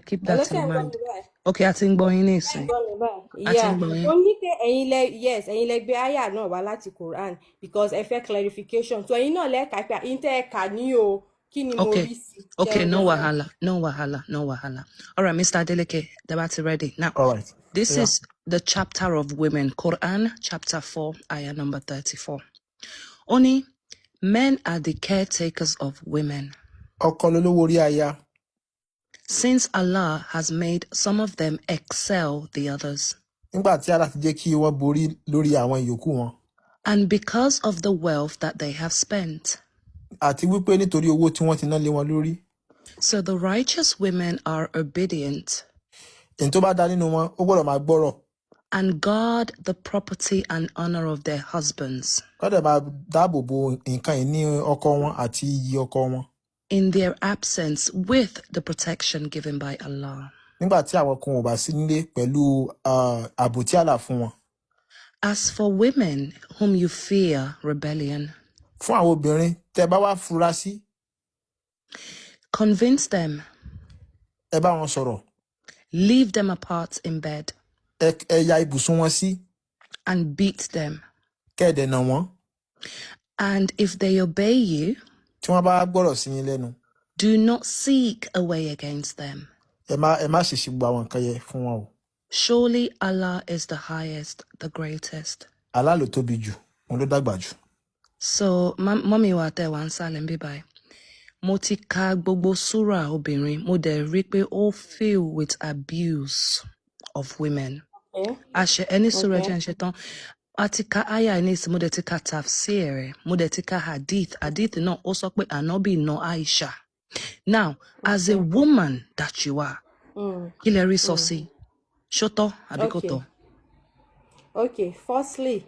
Keep that in mind. Okay, I think boy in is. Yeah, only yes, ẹ̀yin lẹ gbé àyà náà wá láti Quran because ẹ fẹ́ clarification. So ẹ̀yin náà lẹ kà pé inte kà ní o kí ni mo rí sí. Okay, no wahala. All right, Mr. Adeleke, the battery ready. Now, All right. This is the chapter of women, Quran, chapter 4, ayah number 34. Only men are the caretakers of women. Ọkọ lolówó orí aya. Since Allah has made some of them excel the others. Nígbà tí Allah ti jẹ́ kí wọ́n borí lórí àwọn ìyókù wọn. And because of the wealth that they have spent. Àti wípé nítorí owó tí wọ́n ti ná lé wọn lórí. So the righteous women are obedient. Ẹni tó bá dá nínú wọn, ó gbọ́dọ̀ máa gbọ́rọ̀. And guard the property and honor of their husbands. Kọ́dẹ̀ máa dáàbò bo nǹkan ìní ọkọ wọn àti iyì ọkọ wọn. In their absence with the protection given by Allah. Nígbà tí àwọn kan ò bá sí nílé pẹ̀lú ààbò tí Allah fún wọn. As for women whom you fear rebellion. Fún àwọn obìnrin tẹ́ bá wá fura sí. Convince them. Ẹ bá wọn sọ̀rọ̀. Leave them apart in bed. Ẹ ya ibùsùn wọn sí. And beat them. Kẹ́ẹ̀dẹ̀ nà wọ́n. And if they obey you. Tí wọ́n bá gbọ́rọ̀ sí yín lẹ́nu. Do not seek a way against them. Ẹ má ṣèṣì gbọ́ àwọn nǹkan yẹn fún wọn o. Surely Allah is the highest, the greatest. Allah ló tóbi jù, òun ló dàgbà jù. So, mommy wa tẹ́ wá ń sálẹ̀ bí báyìí. Mo ti ka gbogbo súrà obìnrin, mo dẹ̀ rí pé ó filled with abuse of women. Àṣẹ ẹni súrà jẹ́ ń ṣe tán. A ti ka aya ní ìsìn, mo dẹ̀ ti ka tafsir rẹ̀, mo dẹ̀ ti ka hadith. Hadith náà ó sọ pé Ànábì nà Aisha. Now, as a woman that you are, kí lẹ rí sọ sí? Ṣótọ́ àbí kò tọ́? Okay, firstly,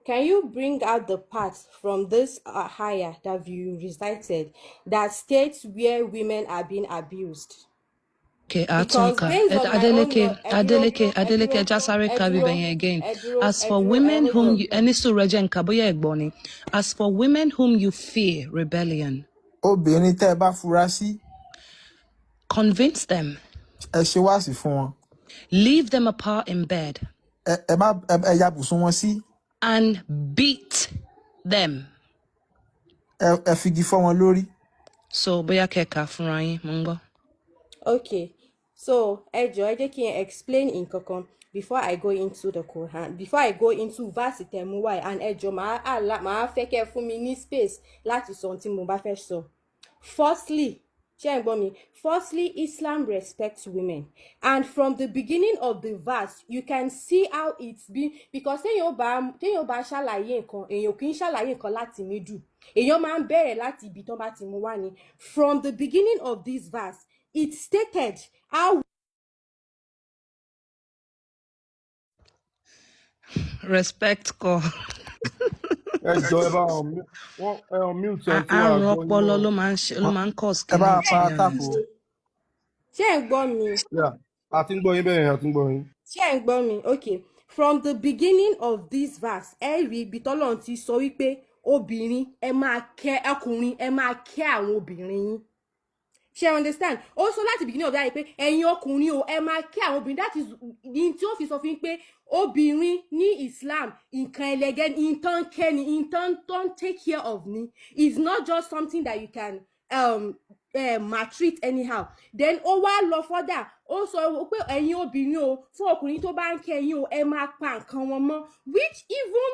can you bring out the parts from this Alhaja that you recited that states where women are being abused? Okay, Adeleke, Jasare Kabibenye again. As for women whom you, as for women whom you fear rebellion. Obìnrin tẹ́ bá fura sí. Convince them. Ẹ ṣe wáàsí fún wọn. Leave them apart in bed. Ẹ ya ibùsùn wọn sí. And beat them. Ẹ figi fọ́ wọn lórí. So, bóyá kẹ́ka fúnra yín, mo ń gbọ́. Okay, so ẹ jẹ́ kí n explain nǹkankan before I go into the Quran, before I go into verse tẹ̀múwáì, and ẹ jọ̀ọ́ màá fẹ́ kẹ́ fún mi ní space láti sọ ohun tí mo bá fẹ́ sọ. Firstly, Islam respects women, and from the beginning of the verse you can see how it's been, because téèyàn bá ṣàlàyé nǹkan, èèyàn kì í ṣàlàyé nǹkan láti middle, èèyàn máa ń bẹ̀rẹ̀ láti ibi tán bá ti mú wá ni. From the beginning of this verse it stated how respect ko. Ẹjọ́ ẹ bá wọn mute ẹ tí wàá àrùn ọpọlọ ló máa ń cause kí ẹ bá pa tápò. ṣé ẹ gbọ́ mi? àti ń gbọ́ yín bẹ́ẹ̀ àti ń gbọ́ yín. ṣé ẹ gbọ́ mi? Okay, from the beginning of this verse ẹ rí ibi tọ́lọ́run ti sọ wípé obìnrin ẹ máa kẹ́ ọkùnrin ẹ máa kẹ́ àwọn obìnrin yín. Ṣé understand? Also láti beginning of that pé ẹ̀yin ọkùnrin o ẹ máa kẹ́ àwọn obìnrin, that is in tí ó fi sọ fún yín pé obìnrin ní Islam nǹkan ẹlẹgẹ́ ní nǹkan kẹ́ni nǹkan tó take care of ni. It's not just something that you can maltreat anyhow. Then ó wá lọ further ó sọ pé ẹ̀yin obìnrin o fún ọkùnrin tó bá ń kẹ́ yín o ẹ máa pa nǹkan wọn mọ́, which even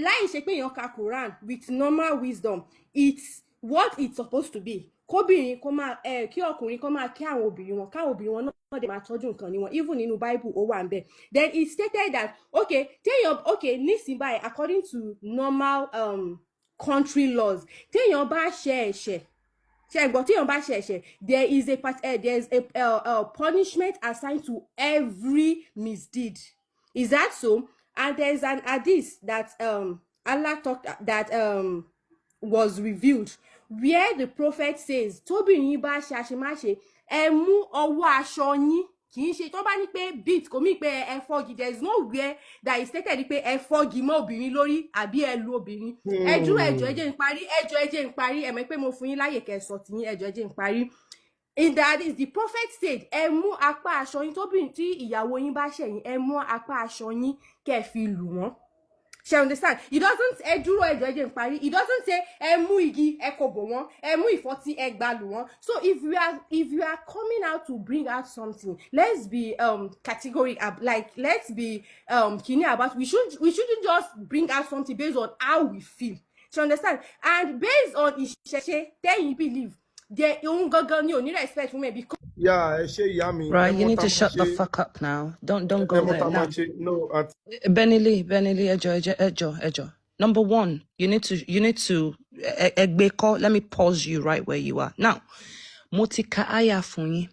láì ṣe pé èèyàn ka Quran with normal wisdom, it's what it's supposed to be. Kóbìnrin kó máa kí ọkùnrin kó máa kí àwọn obìnrin wọn, káwọn obìnrin wọn náà dé máa tọ́jú nǹkan ní wọn, even nínú Bible ó wà ńbẹ̀. Then it stated that nísìnyí báyìí according to normal country laws, téèyàn bá ṣe ẹ̀ṣẹ̀ there is a punishment assigned to every misdeed. Is that so? And there's an hadith that Allah talked that was revealed where the prophet says tóbìnrin bá ṣe àṣemáṣe ẹ mú ọwọ́ aṣọ yín, kì í ṣe tó bá ní pé beat kò mí pé ẹ fọ́gi, there is nowhere that is stated pé ẹ fọ́gi mọ́ obìnrin lórí àbí ẹ lu obìnrin. ẹjọ́ ẹ jẹ́ n parí ẹ mọ̀ pé mo fún yín láyè kẹ́ sọ tiyín, ẹ jẹ́ n parí. in that is the prophet said ẹ mú apá aṣọ yín tí ìyàwó yín bá ṣẹ̀yìn ẹ mú apá aṣọ yín kẹ́ fi lù wọ́n. She understand? He doesn't He doesn't say mú igi ẹ kò bò wọ́n, mú ìfọ́tí ẹ gbà lù wọ́n. So if you are coming out to bring out something, let's be category like let's be kini about we shouldn't just bring out something based on how we feel. She understand? And based on ìṣẹ̀ṣe tẹ́yin believe there òun gangan ni ò ní respect fún mi because. Yeah, Yami. Right, you need to shut the fuck up now. Don't go there now. No, Benili, Ejo. Number one, you need to let me pause you right where you are. Now, Motika aya fún yín.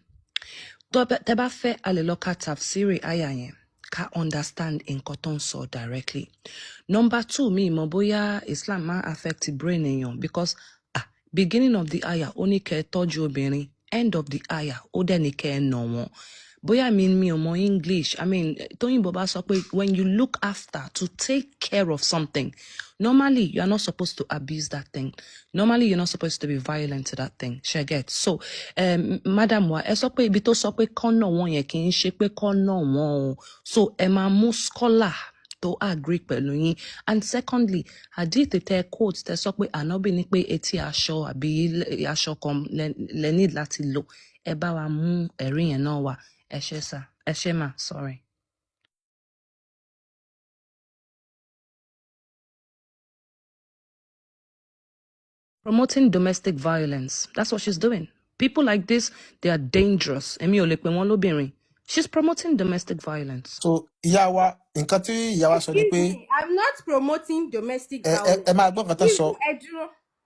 Tẹ́ bá fẹ́ a lè lọ ka tafsiri aya yẹn ká understand nǹkan tó ń sọ directly. Number two, mi mọ̀ bóyá Islam máa affect brain èèyàn because beginning of the aya ó ní kẹ́ tọ́jú obìnrin, end of the aya ó dẹ̀ ní kẹ́ nà wọ́n. Boya mi ò mọ English. I mean, Tóyìnbó bá sọ pé when you look after, to take care of something, normally you are not supposed to abuse that thing. Normally you're not supposed to be violent to that thing. She get. So, madam wa, ẹ sọ pé ibi tó sọ pé kọ́ nà wọ́n yẹn kì í ṣe pé kọ́ nà wọ́n o. So, ẹ máa mú scholar to agree pẹ̀lú yín. And secondly, hadith tẹ quote tẹ sọ pé Ànábì ní pé etí aṣọ àbí aṣọ kan lẹ need láti lò. Ẹ bá wa mú ẹ̀rí yẹn náà wá. Eshema, sorry. Promoting domestic violence. That's what she's doing. People like this, they are dangerous. She's promoting domestic violence. So, ìyá wa, nǹkan tí ìyá wa sọ ni pé I'm not promoting domestic violence. Ẹ máa gbọ́ nǹkan tó sọ.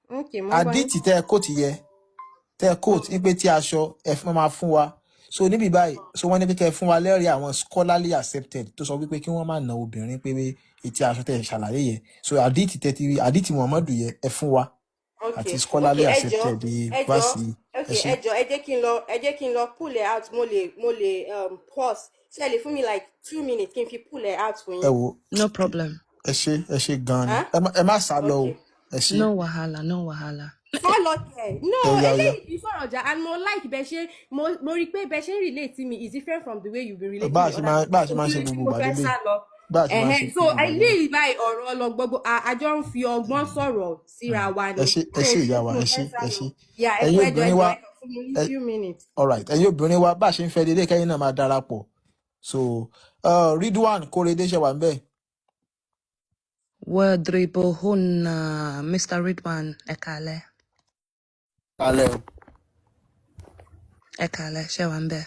Okay, Àdìtì tẹ́ quote yẹ. Tẹ́ quote ní pé tí aṣọ ẹ máa fún wa. So níbi báyìí, so wọ́n ní pé kẹ́ fún wa lẹ́rìí àwọn scholarly accepted tó sọ wípé kí wọ́n máa na obìnrin pé etí aṣọ tẹ́ ṣàlàyé yẹ. So àdìtì Muhammadu yẹ ẹ fún wa. Àti scholarly accepted verse. Okay, ẹ jẹ́ kí n lọ pull it out. Mo lè pause. Ṣé lè fún mi like 2 minutes kí n fi pull it out fún yín. No problem. Ẹ ṣé gan ni. Ẹ má sá lọ o. Ẹ ṣé. No wahala. No, eléyìí kì í sọ̀rọ̀ ọjà and mo like bẹ ṣe mo rí pé bẹ ṣe ń relate to me is different from the way you been relating to me. Bá a ṣe máa ń ṣe gbogbo ìgbàlódé. So eléyìí báyìí ọ̀rọ̀ ọlọ́gbọ́gbọ́ àjọ ń fi ọgbọ́n sọ̀rọ̀ síra wa ni. Ẹ ṣé ìyá wa, ẹ ṣé. Ẹ̀yin obìnrin wa few minutes. All right, ẹ̀yin obìnrin wa bá a ṣe ń fẹ́ dédé kẹ́yìn náà máa darapọ̀. So Ridwan Korede ṣe wà ń bẹ̀. Wadribuhunna, Mr. Ridwan, Ekale. Alẹ́. Ekale, ṣé wà ń bẹ̀?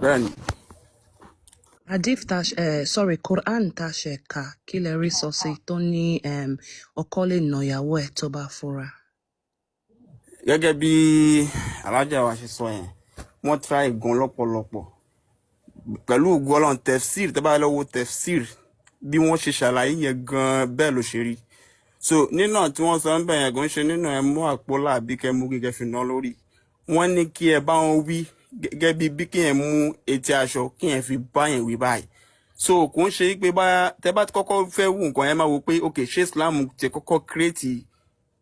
Bẹ́ẹ̀ni. Hadith Quran ta ṣe kà kí lẹ rí sọ sí tó ní ọkọ lè nà ìyàwó ẹ̀ tó bá fura. Gẹ́gẹ́ bí Alhaja wa ṣe sọ yẹn, wọ́n try gan lọ́pọ̀lọpọ̀. Pẹ̀lú ògo Ọlọ́run tefsir, tẹ́ bá lọ wo tefsir bí wọ́n ṣe ṣàlàyé yẹn gan bẹ́ẹ̀ ló ṣe rí. So nínú tí wọ́n sọ ń bẹ̀ yẹn gan ṣe nínú ẹ mú àpólà àbí kẹ́ mú gẹ́gẹ́ fi ná lórí. Wọ́n ní kí ẹ bá wọn wí gẹ́gẹ́ bí kí ẹ mú etí aṣọ kí ẹ fi bá yẹn wí báyìí. So kò ń ṣe pé bá tẹ́ bá kọ́kọ́ fẹ́ wù nǹkan yẹn máa wò pé okay ṣé Islam ti kọ́kọ́ create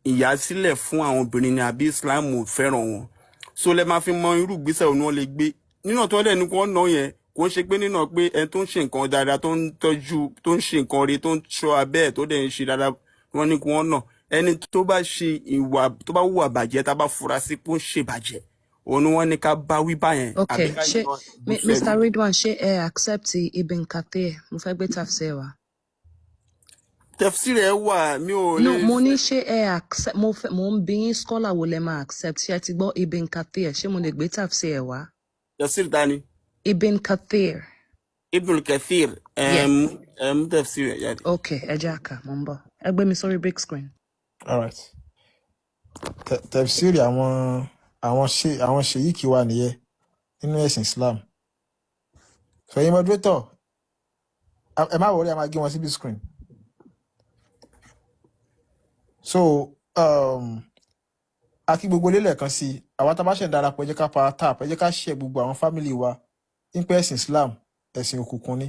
ìyàsílẹ̀ fún àwọn obìnrin ni àbí Islam fẹ́ràn wọn. So lẹ máa fi mọ irú ìgbésẹ̀ òun wọ́n lè gbé. Nínú tó dẹ̀ ní kí wọ́n ná yẹn kò ń ṣe pé nínú pé ẹni tó ń ṣe nǹkan dáadáa tó ń tọ́jú tó ń ṣe nǹkan rí tó ń ṣọ́ abẹ́ ẹ̀ tó dẹ̀ ń ṣe dáadáa wọ́n ní kí wọ́n ná. Ẹni tó bá ṣe ìwà tó bá hùwà bàjẹ́ tá bá fura sí pé ó ń ṣe bàjẹ́ òun ni wọ́n ní ká bá wí báyẹn. Okay, Mr. Ridwan ṣé ẹ accept Ibn Kathir? Mo fẹ́ gbé tafsir wa. Tafsir ẹ wà mi ò lè. No, mo ní ṣé ẹ accept mo ń bí yín scholar wo lẹ máa accept ṣé ẹ ti gbọ́ Ibn Kathir ṣé mo lè gbé tafsir ẹ wá? Tafsir dání. Ibn Kathir. Ibn Kathir. Tafsir ẹ jáde. Okay, ẹ jẹ́ àkà mo ń bọ̀. Ẹ gbé mi sórí big screen. All right. Tafsir àwọn ṣèyíkì wà nìyẹn nínú ẹ̀sìn Islam. Fẹ̀yìn moderator ẹ má wọlé a máa gé wọn sí big screen. So akí gbogbo lélẹ̀ kan sí àwọn tá a bá ṣe ń darapọ̀ ẹ jẹ́ ká power tap ẹ jẹ́ ká share gbogbo àwọn family wa nípa ẹ̀sìn Islam ẹ̀sìn òkùnkùn ni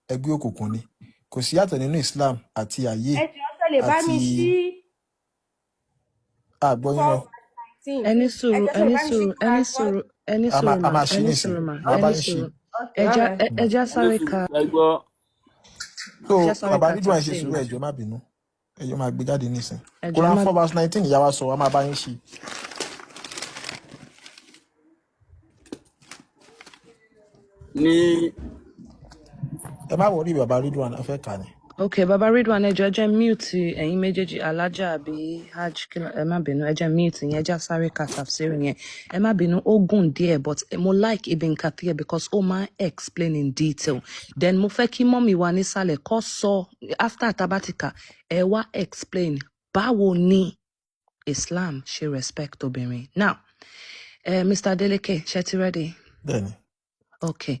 ẹgbẹ́ òkùnkùn ni kò sí yàtọ̀ nínú Islam àti ayé àti àgbọ̀yìn lọ. Ẹni sùúrù Any a máa suruma, ṣí any nísìn suruma, màá bá any yín ṣí. suru. Okay, alright. Eja sarika, So eja bàbá sarika Ridwan ṣe tafsir. sùúrù ẹjọ́ má bínú ẹjọ́ máa gbé jáde nísìn. Ejo Quran ma 4:19 ìyá wa sọ a máa bá yín ṣí. ní Ẹ má wọrí bàbá Ridwan ẹ fẹ́ kà ní. Okay, Baba Ridwan, ejo mute ẹ̀yin méjèèjì Alhaja àbí Hajj kila ẹ má bínú mute yẹn eja sáré ka tafsir yẹn. Ẹ má bínú ó gùn díẹ̀ but mo like Ibn Kathir because ó máa explain in detail. Then mo fẹ́ kí mọ́mì wa nísàlẹ̀ kó sọ after tabatika ẹ wá explain báwo ni Islam ṣe respect obìnrin. Now, Mr. Adeleke, ṣé ti ready? Bẹ́ẹ̀ni. Okay.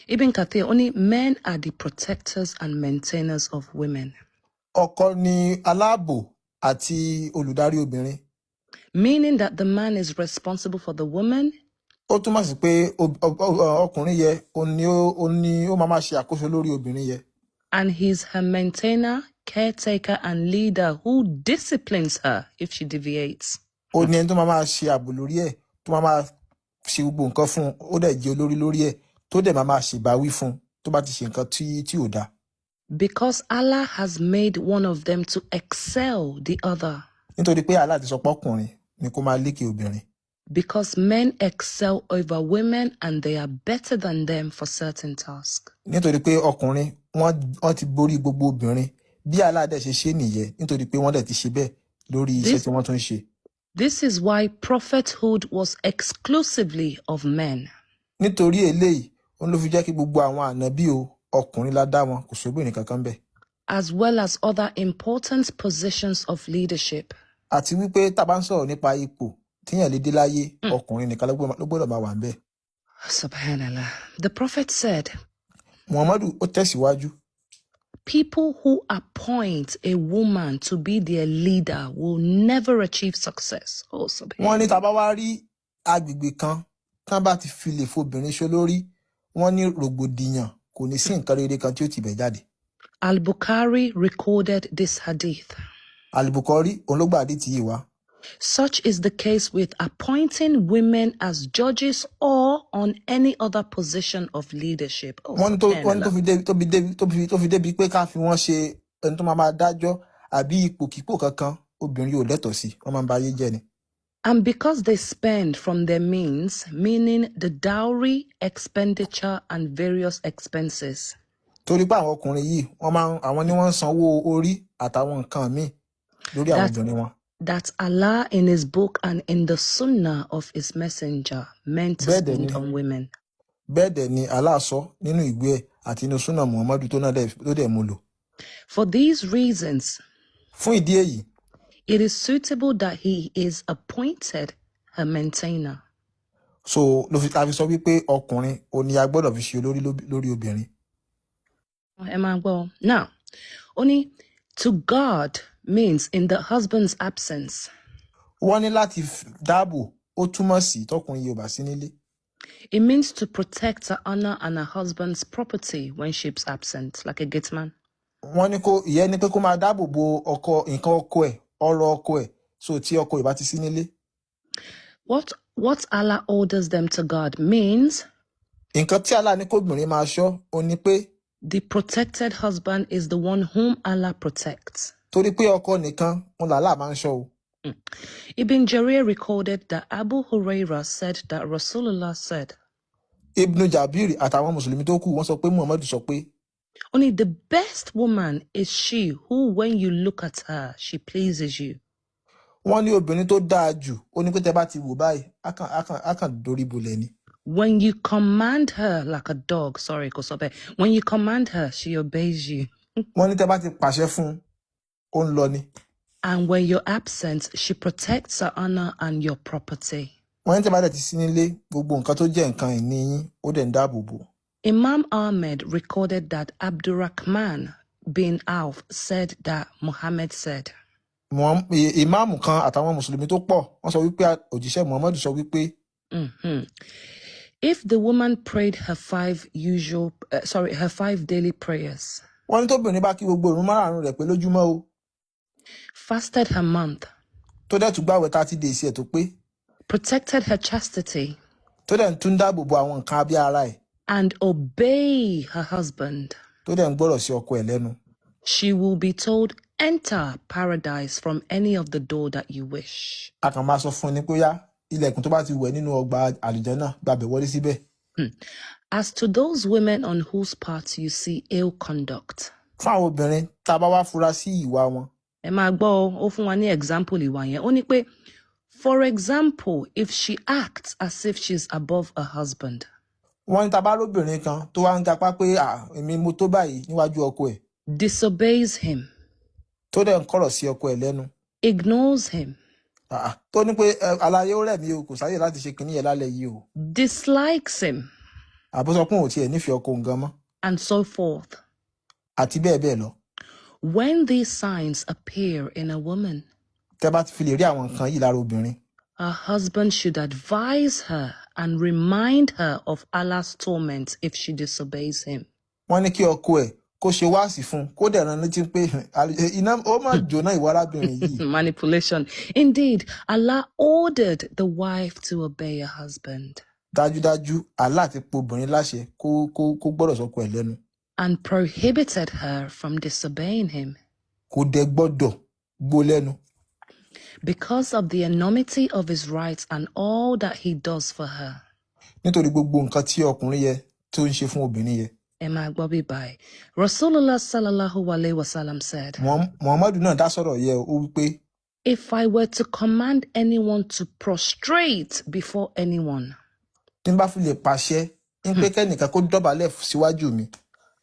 Ibn Kathir, only men are the protectors and maintainers of women. Ọkọ ni aláàbò àti olùdarí obìnrin. Meaning that the man is responsible for the woman. Ó túmọ̀ sí pé ọkùnrin yẹ ó máa ṣe àkóso lórí obìnrin yẹ. And he's her maintainer, caretaker, and leader who disciplines her if she deviates. Ó ní ẹni tó máa ṣe ààbò lórí ẹ̀ tó máa ṣe gbogbo nǹkan fún un ó dẹ̀ jẹ́ olórí lórí ẹ̀ tó dẹ̀ máa ṣèbáwí fún un tó bá ti ṣe nǹkan tí ò dáa. Because Allah has made one of them to excel the other. Nítorí pé Allah ti sọ pé ọkùnrin ni kó máa lékè obìnrin. Because men excel over women and they are better than them for certain tasks. Nítorí pé ọkùnrin wọ́n ti borí gbogbo obìnrin bí Allah dẹ̀ ṣe nìyẹn nítorí pé wọ́n dẹ̀ ti ṣe bẹ́ẹ̀ lórí iṣẹ́ tí wọ́n tún ṣe. This is why prophethood was exclusively of men. Nítorí eléyìí òun ló fi jẹ́ kí gbogbo àwọn ànábì ọkùnrin la dá wọn kò sóbìnrin kankan bẹ́ẹ̀. As well as other important positions of leadership. Àti wípé tá bá ń sọ̀rọ̀ nípa ipò tíyàn lè dé láyé ọkùnrin nìkan ló gbọ́dọ̀ máa wà ń bẹ̀. Subhanallah. The prophet said, Muhammadu ó tẹ̀síwájú. People who appoint a woman to be their leader will never achieve success. Oh, subhanallah. Wọ́n ní tá bá wá rí agbègbè kan tán bá ti fi lè fobìnrin ṣe lórí wọ́n ní rògbòdìyàn kò ní sí nǹkan rere kan tí ó ti bẹ̀ jáde. Al-Bukhari recorded this hadith. Al-Bukhari òun ló gbà àdìtì yìí wá. Such is the case with appointing women as judges or on any other position of leadership. Oh, wọ́n tó fi débi pé ká fi wọ́n ṣe ẹni tó máa dájọ́ àbí ipòkípò kankan obìnrin ò lẹ́tọ̀ọ́ sí wọ́n máa ń ba ayé jẹ́ ni. And because they spend from their means, meaning the dowry, expenditure, and various expenses. Torí pé àwọn ọkùnrin yìí àwọn ni wọ́n ń sanwó orí àtàwọn nǹkan míì lórí àwọn obìnrin wọn. That Allah in his book and in the sunnah of his messenger meant to spend on women. Bẹ́ẹ̀ dẹ̀ ni Allah sọ nínú ìwé ẹ̀ àti nínú sunnah Muhammadu tó dẹ̀ mú lò. For these reasons, fún ìdí èyí, it is suitable that he is appointed her maintainer. So ló fi sọ wípé ọkùnrin ò ní a gbọ́dọ̀ fi ṣe olórí lórí obìnrin. Now, only to guard means in the husband's absence. Wọ́n ní láti dáàbò ó túmọ̀ sí tọkùnrin yóò bá sí nílé. It means to protect her honor and her husband's property when she's absent, like a gate man. Wọ́n ní ìyẹn ni pé kó máa dáàbò bo nǹkan ọkọ ẹ̀ ọrọ̀ ọkọ ẹ̀ so tí ọkọ ìbá ti sí nílé. What Allah orders them to guard means. Nǹkan tí Allah ní kóbìnrin máa ṣọ́ ó ní pé. The protected husband is the one whom Allah protects. Torí pé ọkọ nìkan òun làlá máa ń ṣọ́ o. Ibn Jarir recorded that Abu Huraira said that Rasulullah said. Ibn Jabir àtàwọn Mùsùlùmí tó kù wọ́n sọ pé Muhammadu sọ pé. Only the best woman is she who, when you look at her, she pleases you. Wọ́n ní obìnrin tó dáa jù ó ní pé tẹ́ bá ti wò báyìí á kàn dorí bolẹ̀ ni. When you command her like a dog, sorry, Kosobe. When you command her, she obeys you. Wọ́n ní tẹ́ bá ti pàṣẹ fún ó ń lọ ni. And when you're absent, she protects her honor and your property. Wọ́n ní tẹ́ bá dẹ̀ ti sí nílé gbogbo nǹkan tó jẹ́ nǹkan ìní yín ó dẹ̀ ń dáàbò bò. Imam Ahmed recorded that Abdurrahman bin Auf said that Muhammad said. Ìmáàmù kan àtàwọn Mùsùlùmí tó pọ̀ wọ́n sọ wípé òjíṣẹ́ Muhammadu sọ wípé. If the woman prayed her 5 daily prayers. Wọ́n ní tóbìnrin bá kí gbogbo ìrun márààrún rẹ̀ pé lójúmọ́ o. Fasted her month. Tó dẹ̀ tún gbààwẹ̀ 30 days ẹ̀ tó pé. Protected her chastity. tó dẹ̀ ń tún dáàbò bo àwọn nǹkan abẹ́ ara ẹ̀, and obey her husband, tó dẹ̀ ń gbọ́rọ̀ sí ọkọ ẹ̀ lẹ́nu, she will be told, enter paradise from any of the door that you wish. a kàn máa sọ fún un ní pé yá ilẹ̀kùn tó bá ti wẹ̀ nínú ọgbà àlùjánnà gbàbẹ̀ wọlé síbẹ̀. As to those women on whose part you see ill conduct, Fún àwọn obìnrin tá a bá wá fura sí ìwà wọn, ẹ máa gbọ́ ó fún wa ní example ìwà yẹn. Ó ní pé, for example, if she acts as if she's above her husband, wọ́n ní tá a bá róbìnrin kan tó wá ń gapá pé èmi mo tó báyìí níwájú ọkọ ẹ̀, disobeys him, tó dẹ̀ ń kọ̀rọ̀ sí ọkọ ẹ̀ lẹ́nu, ignores him, tó ní pé aláyé ó rẹ̀ mí o, kò sáyè láti ṣe kinní yẹn lálẹ́ yìí o, dislikes him, àbúsọ pé òun ò tiẹ̀ nífẹ̀ẹ́ ọkọ òun gan mọ́, and so forth. àti bẹ́ẹ̀ bẹ́ẹ̀ lọ. When these signs appear in a woman, Tẹ́ bá ti fi lè rí àwọn nǹkan yìí lára obìnrin, her husband should advise her and remind her of Allah's torment if she disobeys him. wọ́n ní kí ọkọ ẹ̀ kó ṣe wáàsí fún un, kó dẹ̀ rán létí pé iná ó máa jóná ìwà arábìnrin yìí. Manipulation. Indeed, Allah ordered the wife to obey her husband Dájúdájú Allah ti pa obìnrin láṣẹ kó gbọ́dọ̀ sọ́kọ ẹ̀ lẹ́nu, and prohibited her from disobeying him kò dẹ̀ gbọ́dọ̀ gbó lẹ́nu, because of the enormity of his rights and all that he does for her. nítorí gbogbo nǹkan tí ọkùnrin yẹ tó ń ṣe fún obìnrin yẹ. Emma Bobby Bai. Rasulullah sallallahu alaihi wasallam said, Muhammadu náà dá sọ̀rọ̀ yẹ ó wípé, if I were to command anyone to prostrate before anyone, tí n bá fi lè pàṣẹ ń pé kẹ́nìkan kó dọ̀bálẹ̀ síwájú mi,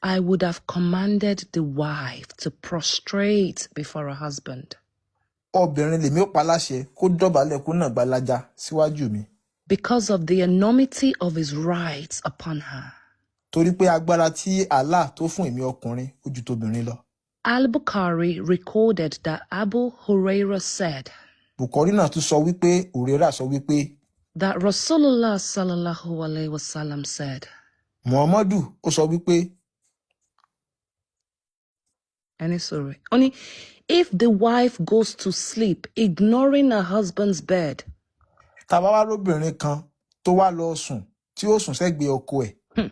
I would have commanded the wife to prostrate before her husband, obìnrin lèmi ó pa láṣẹ kó dọ̀bálẹ̀ kó náà gbalaja síwájú mi, because of the enormity of his rights upon her. torí pé agbára tí Allah tó fún èmi ọkùnrin ó ju tobìnrin lọ. Al-Bukhari recorded that Abu Huraira said Bukhari náà tún sọ wípé Huraira sọ wípé that Rasulullah sallallahu alaihi wasallam said, Muhammadu ó sọ wípé only if the wife goes to sleep ignoring her husband's bed, tá bá wá róbìnrin kan tó wá lọ sùn tí ó sùn sẹ́gbẹ̀ẹ́ ọkọ ẹ̀,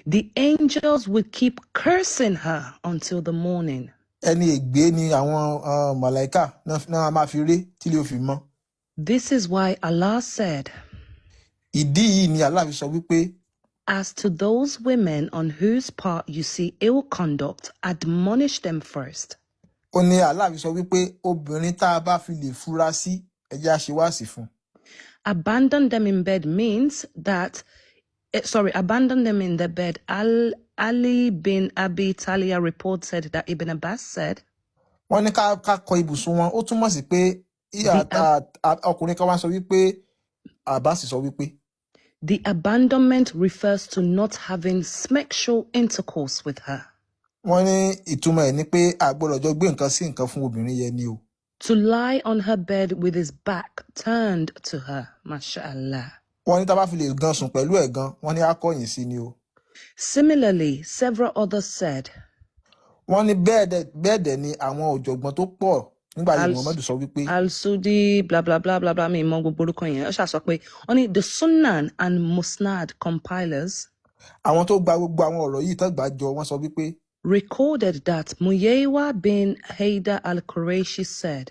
the angels will keep cursing her until the morning. ẹni ègbé ni àwọn màláíkà náà máa fi ré tílé ó fi mọ́. This is why Allah said, ìdí yìí ni Allah fi sọ wípé, as to those women on whose part you see ill conduct, admonish them first. ó ní Allah fi sọ wípé obìnrin tá a bá fi lè fura sí ẹ jẹ́ á ṣe wáàsí fún. Abandon them in bed means that, abandon them in the bed. Ali bin Abi Talia reported that Ibn Abbas said, wọ́n ní ká kọ ibùsùn wọn, ó túmọ̀ sí pé ọkùnrin kan wá sọ wípé Abbas sọ wípé. The abandonment refers to not having sexual intercourse with her. Wọ́n ní ìtumọ̀ ẹ̀ ni pé a gbọ́dọ̀ jọ gbé nǹkan sí nǹkan fún obìnrin yẹn ni o. To lie on her bed with his back turned to her. Mashallah. Wọ́n ní tá bá fi lè gan sùn pẹ̀lú ẹ̀ gan, wọ́n ní á kọ̀yìn sí ni o. Similarly, several others said, wọ́n ní bẹ́ẹ̀ dẹ̀ ni àwọn ọ̀jọ̀gbọ́n tó pọ̀ nígbà yìí Muhammadu sọ wípé. Al-Sudi blah blah blah blah blah mi mọ gbogbo orúkọ yẹn. Ó ṣá sọ pé wọ́n ní the Sunan and Musnad compilers. Àwọn tó gba gbogbo àwọn ọ̀rọ̀ yìí tó gbà jọ wọ́n sọ wípé. Recorded that Muyewa bin Haida al-Qurayshi said,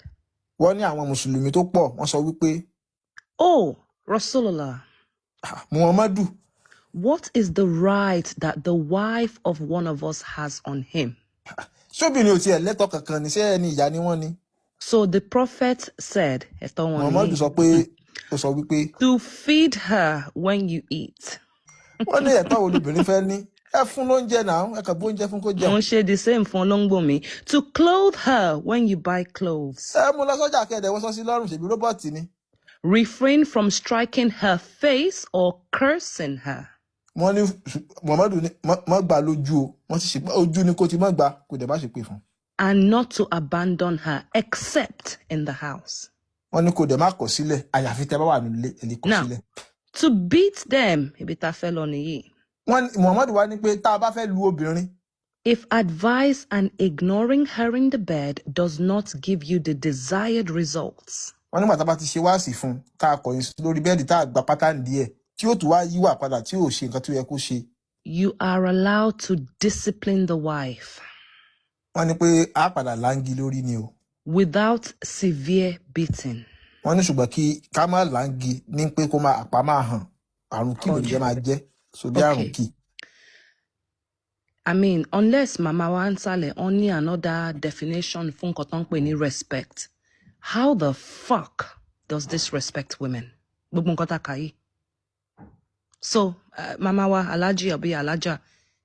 wọ́n ní àwọn mùsùlùmí tó pọ̀ wọ́n sọ wípé. Oh, Rasulullah, Muhammadu, what is the right that the wife of one of us has on him? ṣóbìnrin ò tiẹ̀ lẹ́tọ̀ọ́ kankan ní ṣé ẹni ìyá ni wọ́n ni. So the prophet said, Muhammadu sọ pé ó sọ wípé. to feed her when you eat. Wọ́n ní ẹ̀tọ́ wo lobìnrin fẹ́ ní? Ẹ fún lóúnjẹ náà, ẹ kàn bó oúnjẹ fún kó jẹun. Wọ́n ṣe the same fún olóńgbò mi. To clothe her when you buy clothes. Ẹ mú lọ sọ́jà kẹ́ẹ̀dẹ̀ wọ́n sọ sí lọ́rùn ṣèbí róbọ́ọ̀tì ni. Refrain from striking her face or cursing her. Wọ́n ní Muhammadu ní má gbà lójú o, wọ́n ti ṣe ojú ni kò ti má gbà kò dẹ̀ bá ṣe pé fún. And not to abandon her except in the house. Wọ́n ní kò dẹ̀ má kọ̀ sílẹ̀ àyàfi tẹ́ bá wà nílé ẹ lè kọ̀ sílẹ̀. To beat them, ibi tá fẹ́ lọ nìyí. Muhammadu wá ní pé tá a bá fẹ́ lu obìnrin. If advice and ignoring her in the bed does not give you the desired results. Wọ́n nígbà tá a bá ti ṣe wáàsí fún tá a kọ̀yìn lórí bẹ́ẹ̀dì tá a gba pátánì díẹ̀. tí ó tún wá yíwà padà tí ò ṣe nǹkan tó yẹ kó ṣe. You are allowed to discipline the wife. Wọ́n ní pé á padà láǹgì lórí ni o. Without severe beating. Wọ́n ní ṣùgbọ́n kí ká má láǹgì ní pé kó máa àpá máa hàn àrùn kí lórí jẹ́ máa jẹ́ so bí àrùn kì. I mean, unless Mama wa ansale only another definition fún nǹkan tó ń pè ní respect. How the fuck does this respect women? Gbogbo nǹkan tá kà yìí. So, Mama wa Alhaji àbí Alhaja,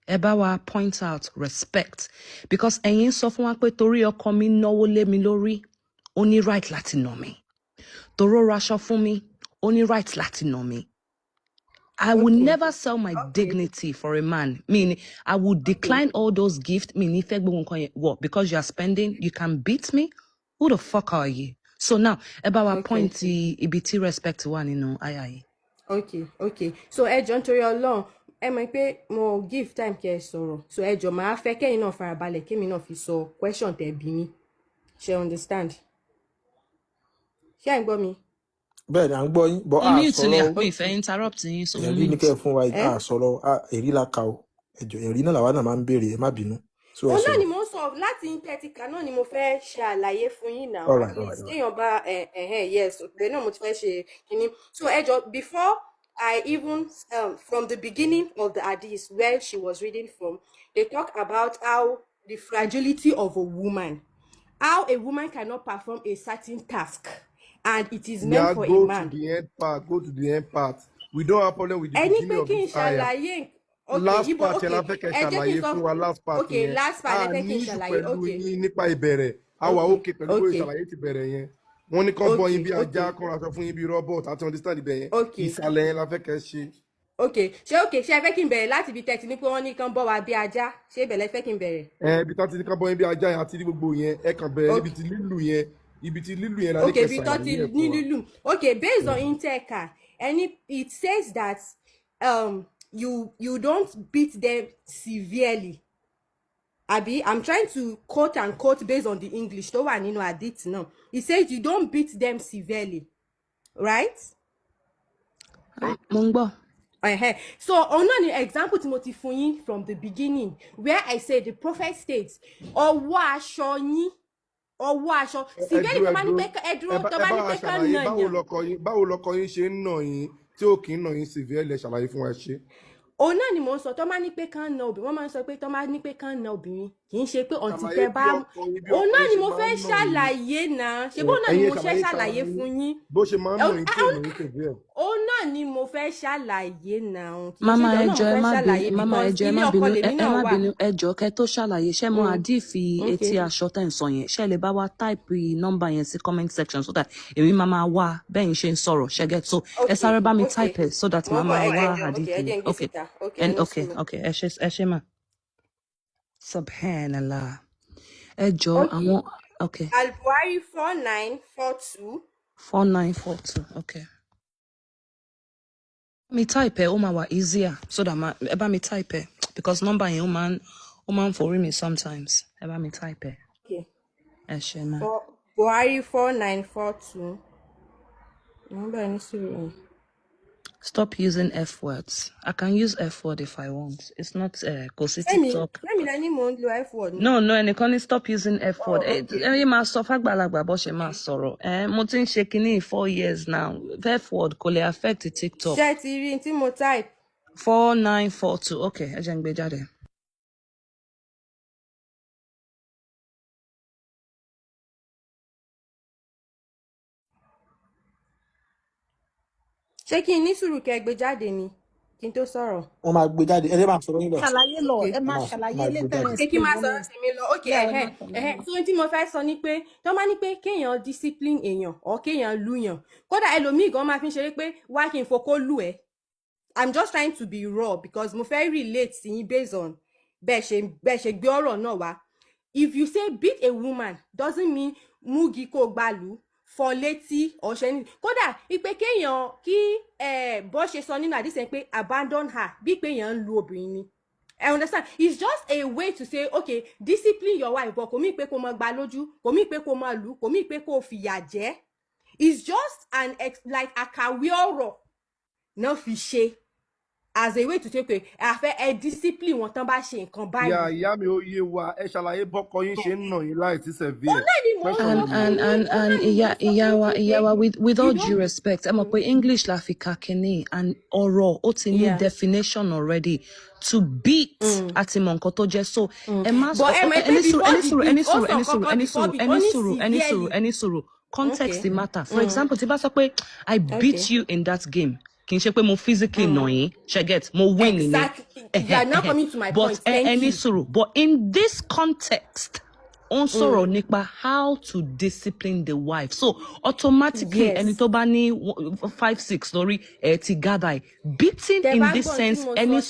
ẹ bá wa point out respect. Because ẹ̀yin sọ fún wa pé torí ọkọ mi náwó lé mi lórí, ó ní right láti nà mí. Toro raṣọ fún mi, ó ní right láti nà mí. I will never sell my dignity for a man. Meaning, I would decline all those gifts. Meaning, what? Because you are spending, you can beat me? Who the fuck are you? So now, about our point, ibiti respect to one, you know, aye. Okay. So, John torí Ọlọ́run, ẹ mọ̀ pé mo give time kẹ́ sọ̀rọ̀. So, John, máa fẹ́ kẹ́yìn náà farabalẹ̀ kémi náà fi sọ question tẹ́ bí mi. Ṣé understand? Ṣé ẹ ń gbọ́ mi? Bẹ́ẹ̀ ni à ń gbọ́ yín bọ́ a sọ̀rọ̀ mi ìfẹ́ interrupt yín so ẹ̀rí ní kẹ́ fún wa a sọ̀rọ̀ ẹ̀rí la ka o ẹ̀jọ̀ ẹ̀rí náà làwa náà máa ń béèrè ẹ má bínú. Òun náà ni mo sọ láti tẹ̀tíkà náà ni mo fẹ́ ṣe àlàyé fún yín náà. Téèyàn bá yes bẹ́ẹ̀ náà mo ti fẹ́ ṣe kínní. So ẹjọ́ before I even from the beginning of the hadith where she was reading from, they talk about how the fragility of a woman, how a woman cannot perform a certain task. And it is meant for a man. Go to the end part. We don't have problem with the beginning of this ayah. Last part, last part. Okay, last part. Okay. Nípa ìbẹ̀rẹ̀. Àwa okay pẹ̀lú pé ìṣàlàyé ti bẹ̀rẹ̀ yẹn. Wọ́n ní kán bọ́ yín bí ajá, kán ra sọ fún yín bí robot, àti understand ibẹ̀ yẹn. Ìsàlẹ̀ yẹn la fẹ́ kẹ́ ṣe. Okay, ṣé ẹ fẹ́ kí n bẹ̀rẹ̀ láti ibi tẹ́tí ní pé wọ́n ní kán bọ́ wa bí ajá? Ṣé ìbẹ̀lẹ̀ fẹ́ kí n bẹ̀rẹ̀? Ibi tá ti ní kán bọ́ yín bí ajá yẹn àti ní gbogbo yẹn, ẹ kàn bẹ̀rẹ̀ níbi tí lílù yẹn. Okay, based on Inteka, and it says that you don't beat them severely. Abi, I'm trying to quote and quote based on the English. So I know I did now. It says you don't beat them severely, right? Mungbo. So on an example Timothy Funyin from the beginning, where I said the prophet states, "Ọwọ́ aṣọ yín." Ọwọ́ aṣọ síbẹ̀lì tó bá ní pé ẹdúró tó bá ní pé kán nà yàn. Báwo lọkọ yín ṣe ń nà yín tí ò kì í nà yín síbẹ̀lì ṣàlàyé fún wa ṣe. Òun náà ni mò ń sọ tó máa ní pé kán nà obìnrin wọ́n máa ń sọ pé tó máa ní pé kán nà obìnrin kì í ṣe pé ọ̀ǹtí tẹ bá òun náà ni mo fẹ́ ṣàlàyé náà ṣe bó náà ni mo ṣe ṣàlàyé fún yín. Bó ṣe máa ń nà yín tí ò ní síbẹ̀lì. Òun náà ni mo fẹ́ ṣàlàyé náà. Mama ẹjọ́ ẹ má bínú ẹjọ́ kẹ́ tó ṣàlàyé ṣé mo àdìfì etí aṣọ tẹ́ ń sọ yẹn ṣé lè bá wa táìpì nọ́mbà yẹn sí comment section so that èmi máa wá bẹ́ẹ̀ ṣe ń sọ̀rọ̀ ṣẹ́gẹ́ so ẹ sáré bá mi type it so that màmá wá àdìfì okay ẹ ṣe mà. Subhanallah ẹjọ́ àwọn okay. Albuari 4942. 4942 okay. Me type it, Oma wa easier so that eba me type it because number in Oman for me sometimes. Eba me type it. Okay. Eshena. Buhari 4942. Number any. Stop using F words. I can use F word if I want. It's not TikTok. F word. No, and you can't stop using F word. You must suffer balagba bo she ma sọ̀rọ̀. Mo tin ṣe kíní 4 years now. F word kò lè affect TikTok. Ṣé ti rí tí mo type 4942. Okay, ẹ jẹ́ n gbé jáde. ṣé kí n ní sùúrù kẹ́ gbé jáde ni kí n tó sọ̀rọ̀. Wọ́n máa gbé jáde ẹ máa sọ̀rọ̀ níbẹ̀. Ṣàlàyé lọ ẹ máa ṣàlàyé lẹ́tẹ̀rẹ̀ ṣé kí n máa sọ̀rọ̀ sí mi lọ okay so tí mo fẹ́ sọ ni pé tó máa ní pé kéèyàn discipline èèyàn or kéèyàn lùyàn kódà ẹlòmíì gan máa fi ń ṣeré pé wá kí n fokó lù ẹ́. I'm just trying to be raw because mo fẹ́ relate sí yín based on bẹ́ẹ̀ ṣe gbé ọ̀rọ̀ náà wá. If you say beat a woman doesn't mean múgi kó gbàlú fọ létí ọ̀ṣẹ́ ní kódà ìpè kéèyàn kí bó ṣe sọ nínú àdìsẹ́ pé abandon her bí pé èèyàn ń lu obìnrin ni. I understand. It's just a way to say okay discipline your wife but kò mí pé kó máa gbá lójú kò mí pé kó máa lù kò mí pé kó fìyà jẹ. It's just like àkàwé ọ̀rọ̀ náà fi ṣe as a way to take pé a discipline wọn tán bá ṣe nǹkan báyìí. ìyá mi ó yé wa ẹ ṣàlàyé bọ́kọ yín ṣe ń nà yín láì tí severe. And ìyá wa with all due respect ẹ mọ̀ pé English la fi ka kínní and ọ̀rọ̀ ó ti ní definition already to beat àti mọ̀ nǹkan tó jẹ́ so ẹ má sọ ẹni sùúrù context matter for example tí bá sọ pé I beat you in that game kì í ṣe pé mo physically nà yín ṣe get mo win ni you are not coming to my point. But ẹni sùúrù but in this context on sọ̀rọ̀ nípa how to discipline the wife so automatically ẹni tó bá ní 5-6 lórí ti gather beating in this sense ẹni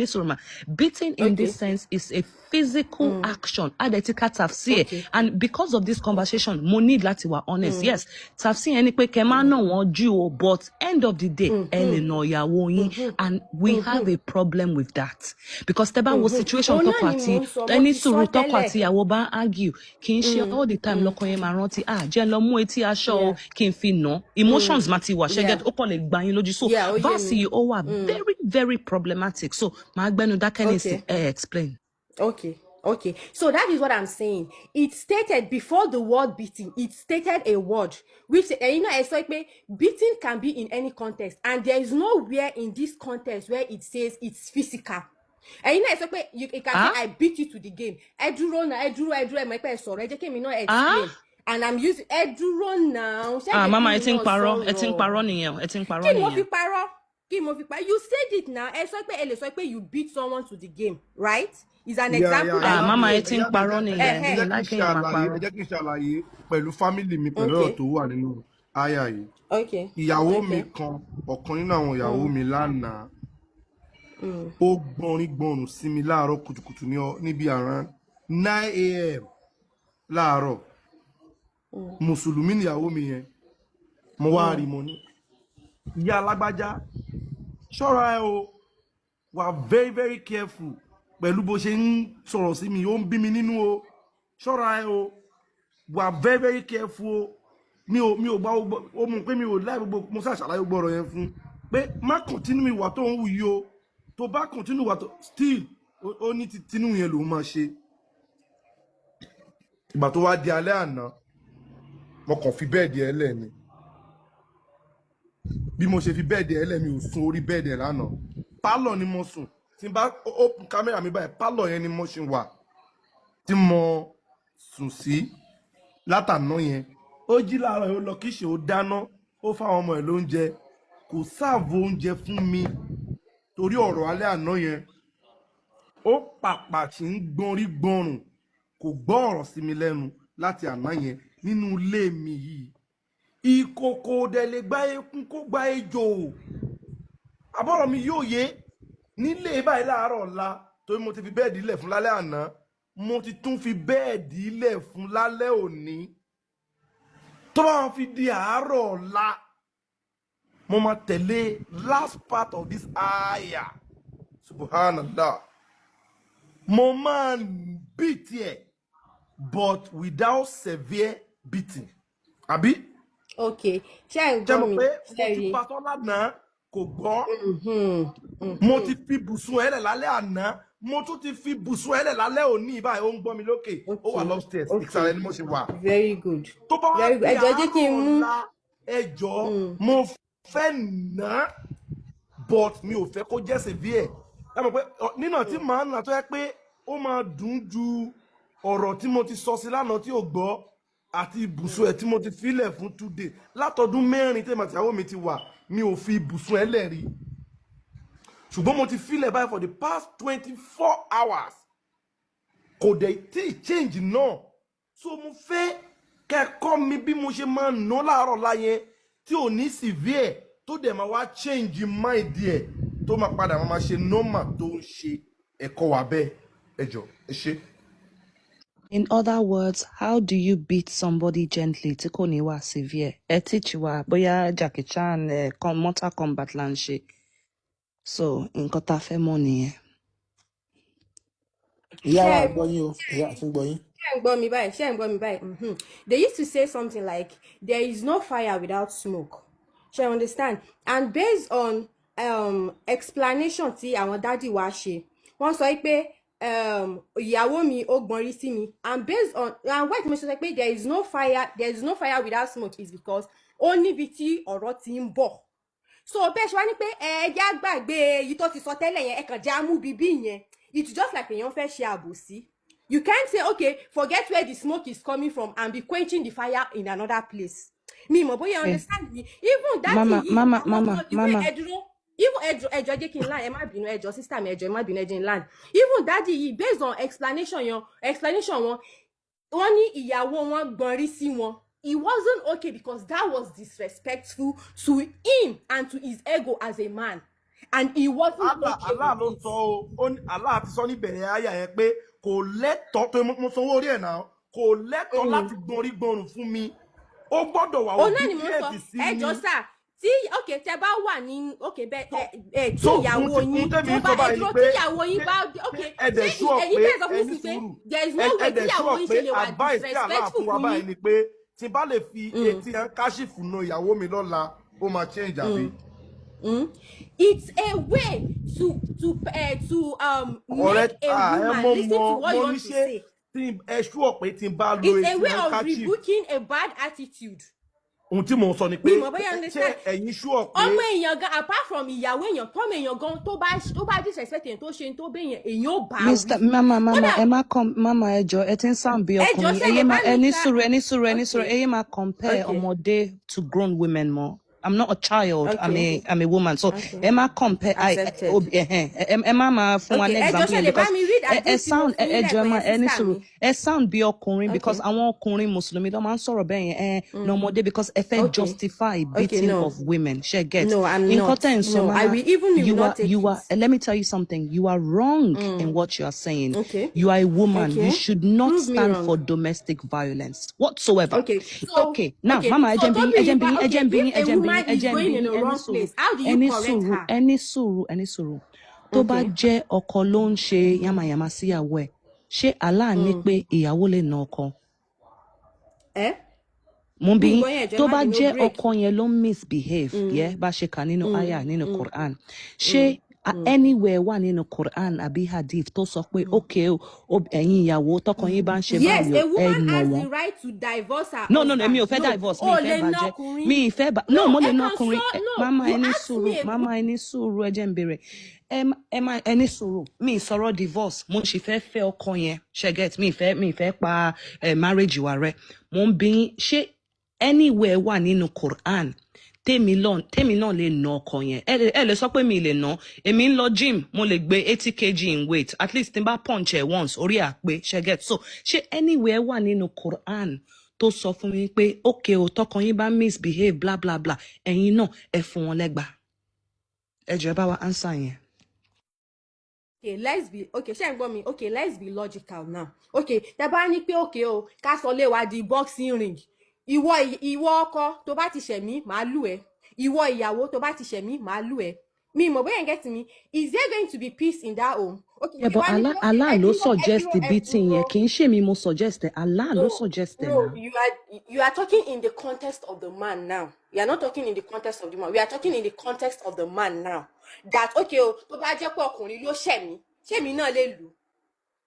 sùúrù ma beating in this sense is a physical action adetika tafsir and because of this conversation mo need láti wà honest yes tafsir ẹni pé kẹ́ máa nà wọ́n jù o but end of the day ẹ lè nà ìyàwó yín and we have a problem with that because tẹ́ bá wo situation tọkọ àti ẹni sùúrù tọkọ àti ìyàwó bá argue kì í ṣe all the time lọ́kọ yẹn máa rántí jẹ́ lọ mú etí aṣọ o kí n fi nà emotions máa ti wà ṣẹ́gẹ́t ó kàn lè gbà yín lójú so verse yìí ó wà very very problematic so màá gbẹ́nu dákẹ́ ní explain. Okay. So that is what I'm saying. It stated before the word beating, it stated a word which it's like beating can be in any context, and there is nowhere in this context where it says it's physical. And it's like you can say I beat you to the game. I drew my pen sorry. I came explain. And I'm using Eduro now. Mama, I think paro nìyẹn. You said it now. It's like you beat someone to the game, right? Is an example. Mama, I think paro nìyẹn. Ẹ jẹ́ kí n ṣàlàyé pẹ̀lú family mi pẹ̀lú ọ̀rọ̀ tó wà nínú àyà yìí. Ìyàwó mi kan ọ̀kan nínú àwọn ìyàwó mi lánàá ó gbọ̀nrín sí mi láàárọ̀ kùtùkùtù níbi around 9 a.m. láàárọ̀. Mùsùlùmí níyàwó mi yẹn mo wá rí mo ní ìyá alágbájá ṣọ́ra ẹ o wà very very careful pẹ̀lú bó ṣe ń sọ̀rọ̀ sí mi ó ń bí mi nínú o ṣọ́ra ẹ o wà very very careful o mi ò gbà ó mú pé mi ò láì gbogbo mo ṣàṣàlàyé gbogbo ọ̀rọ̀ yẹn fún pé má continue ìwà tó ń wù yìí o tó bá continue ìwà tó still ó ní tinú yẹn lòun máa ṣe. Ìgbà tó wá di alẹ́ àná mo kàn fi bẹ́ẹ̀dì ẹ lẹ̀ ni bí mo ṣe fi bẹ́ẹ̀dì ẹ lẹ̀ mi ò sùn orí bẹ́ẹ̀dì ẹ lánàá pálọ̀ ni mo sùn tí n bá open camera mi báyìí pálọ̀ yẹn ni mo ṣe wà tí mo sùn sí látàná yẹn ó jí láàárọ̀ yóò lọ kíṣe ó dáná ó fáwọn ọmọ ẹ̀ lóúnjẹ kò sáàbò oúnjẹ fún mi torí ọ̀rọ̀ alẹ́ àná yẹn ó pàpà tí ń gbọ́nrí gbọ́rùn kò gbọ́ ọ̀rọ̀ sí mi lẹ́nu láti àná yẹn nínú ilé mi yìí ìkòkò dẹ̀ lè gbá ekún kó gbá ejò àbọ̀rọ̀ mi yóò yé nílé báyìí láàárọ̀ ọ̀la torí mo ti fi bẹ́ẹ̀dì ilẹ̀ fún lálẹ́ àná mo ti tún fi bẹ́ẹ̀dì ilẹ̀ fún lálẹ́ òní tó bá wọn fi di àárọ̀ ọ̀la mo máa tẹ̀lé last part of this ayah subhanallah mo máa beat ẹ̀ but without severe beating àbí. Okay ṣé ẹ gbọ́ mi mo ti bá tọ́ lánàá kò gbọ́ mo ti fi bùsùn ẹ̀rẹ̀ lálẹ́ àná mo tún ti fi bùsùn ẹ̀rẹ̀ lálẹ́ òní báyìí ó ń gbọ́ mi lókè ó wà upstairs ìsàlẹ̀ ni mo ṣe wà. very good tó bá wà bí ẹjọ́ jẹ́ kí n mú ẹjọ́ mo fẹ́ nà but mi ò fẹ́ kó jẹ́ severe ẹ mọ̀ pé nínà tí màá nà tó yẹ pé ó máa dùn ju ọ̀rọ̀ tí mo ti sọ sí lánàá tí ò gbọ́ àti ibùsùn ẹ̀ tí mo ti filẹ̀ fún 2 days látọdún 4 tí màtíyàwó mi ti wà mi ò fi ibùsùn ẹ̀ lẹ̀ rí ṣùgbọ́n mo ti filẹ̀ báyìí for the past 24 hours kò dẹ̀ tí change náà so mo fẹ́ kẹ́kọ́ mi bí mo ṣe máa ná láàárọ̀ láyẹn tí ò ní severe tó dẹ̀ máa wá change mind ẹ̀ tó máa padà máa ṣe normal tó ń ṣe ẹ̀kọ́ wa bẹ́ẹ̀ ẹjọ́ ẹ ṣe. In other words, how do you beat somebody gently? Tí kò ní wá severe. Ẹ teach wa bóyá Jackie Chan Mortal Kombat là ń ṣe. So nǹkan tá a fẹ́ mọ̀ nìyẹn. Ìyá wa gbọ́ yín o, ìyá àti gbọ́ yín. Ṣé ń gbọ́ mi báyìí? They used to say something like, there is no fire without smoke. Ṣé you understand? And based on explanation tí àwọn dádì wa ṣe wọ́n sọ pé ìyàwó mi ó gbọ́nrí sí mi and based on and why mo sọ pé there is no fire without smoke is because ó níbi tí ọ̀rọ̀ ti ń bọ̀ so bẹ́ẹ̀ ṣe wá ní pé ẹ̀ẹ́dẹ́ àgbàgbé èyí tó ti sọ tẹ́lẹ̀ yẹn ẹ̀kàn já mú bíbí yẹn it's just like èèyàn fẹ́ ṣe àbòsí. You can't say, okay, forget where the smoke is coming from and be quenching the fire in another place. Me, my boy, you understand me? Even that Mama, even ẹjọ jẹ́ kí n land ẹ má bínú ẹjọ sister mi ẹjọ ẹ má bínú ẹjọ n land even daddy yìí based on explanation wọn wọ́n ní ìyàwó wọn gbọ̀nrí sí wọn. It wasn't okay because that was disrespectful to him and to his ego as a man and it wasn't okay. Allah ló sọ o Allah ti sọ ní bẹ̀rẹ̀ àyà yẹn pé kò lẹ́tọ̀ọ́ tó mo sanwó orí ẹ̀ náà kò lẹ́tọ̀ọ́ láti gbọ̀nrí gbọ̀rùn fún mi ó gbọ́dọ̀ wà ó bí kíyèsí sí mi. ẹjọ sá tí okay tẹ bá wà ní okay bẹ́ẹ̀ tí ìyàwó yín tó bá dúró tí ìyàwó yín bá okay ẹ̀dẹ̀ ṣúọ̀ pé ẹni sùúrù there is no way tí ìyàwó yín ṣe lè wà disrespectful fún yín. ni pé tí bá lè fi etí ẹ̀ ń káṣífù na ìyàwó mi lọ́la ó máa change àbí. It's a way to make a woman listen to what you want to say. It's a way of rebuking a bad attitude. Ohun tí mo sọ ni pé ṣé ẹ̀yin ṣúọ̀ pé ọmọ èèyàn gan apart from ìyàwó èèyàn tọ́mọ èèyàn gan tó bá disrespect èèyàn tó ṣe tó bẹ́yẹn èèyàn ò bá wí. Mr. Mama ẹjọ ẹ ti ń sound bí ọkùnrin ẹni sùúrù ẹ máa compare ọmọdé to grown women more. I'm not a child. Okay. I'm a woman. So, Emma compare. Emma for one example because it sound be ọkùnrin because àwọn ọkùnrin Mùsùlùmí don't man sorrow bẹ́ẹ̀ no more because if justify beating of women. She gets. No, I'm not. No, I will even you are. Let me tell you something. You are wrong in what you are saying. Okay. You are a woman. Okay. You should not stand for domestic violence whatsoever. Okay. So, okay. Now, Mama, is going in the wrong place. How do you correct her? Ẹni sùúrù. Tó bá jẹ́ ọkọ ló ń ṣe yamayama síyàwó ẹ̀, ṣé Allah ní pé ìyàwó lè na ọkọ? Mo bí tó bá jẹ́ ọkọ yẹn ló misbehave, bá ṣe kà nínú àyà nínú Quran. Ṣé anywhere wà nínú Quran àbí hadith tó sọ pé okay o ẹ̀yin ìyàwó tọkọ yín bá ń ṣe báyìí yes, a woman has the right to divorce her. No, èmi ò fẹ́ divorce, mi ìfẹ́ bàjẹ́. No, mo lè ná ọkùnrin. Mama ẹni sùúrù ẹ jẹ́ n bèrè. Ẹni sùúrù mi sọ̀rọ̀ divorce mo sì fẹ́ ọkọ yẹn ṣe get mi ìfẹ́ pa marriage wa rẹ́. Mo ń bi ṣé anywhere wà nínú Quran tèmi náà lè ná ọkọ yẹn ẹ lè sọ pé mi lè ná èmi ń lọ gym mo lè gbé 80 kg in weight at least tí n bá punch ẹ once orí àpé ṣe get so ṣé anywhere wà nínú Quran tó sọ fún mi pé okay o tọkọ yín bá misbehave bla bla bla ẹ̀yin náà ẹ fún wọn lẹ́gba ẹ jọ̀ọ́ bá wa answer yẹn. Ṣé ń gbọ́ mi okay let's be logical now okay tẹ́ bá ní pé okay o ká sọ lé wa di boxing ring. Ìwọ ọkọ tó bá ti ṣẹ̀mí màá lù ẹ́ ìwọ ìyàwó tó bá ti ṣẹ̀mí màá lù ẹ́ mi mọ̀ bóyá get me is there going to be peace in that home. Okay, yeah, but Allah ló suggest the beating yẹn kì í ṣe mi mo suggest it Allah ló suggest it. No, you are talking in the context of the man now. You are not talking in the context of the man. We are talking in the context of the man now. That okay o tó bá jẹ́ pé ọkùnrin ló ṣẹ̀mí náà lè lù.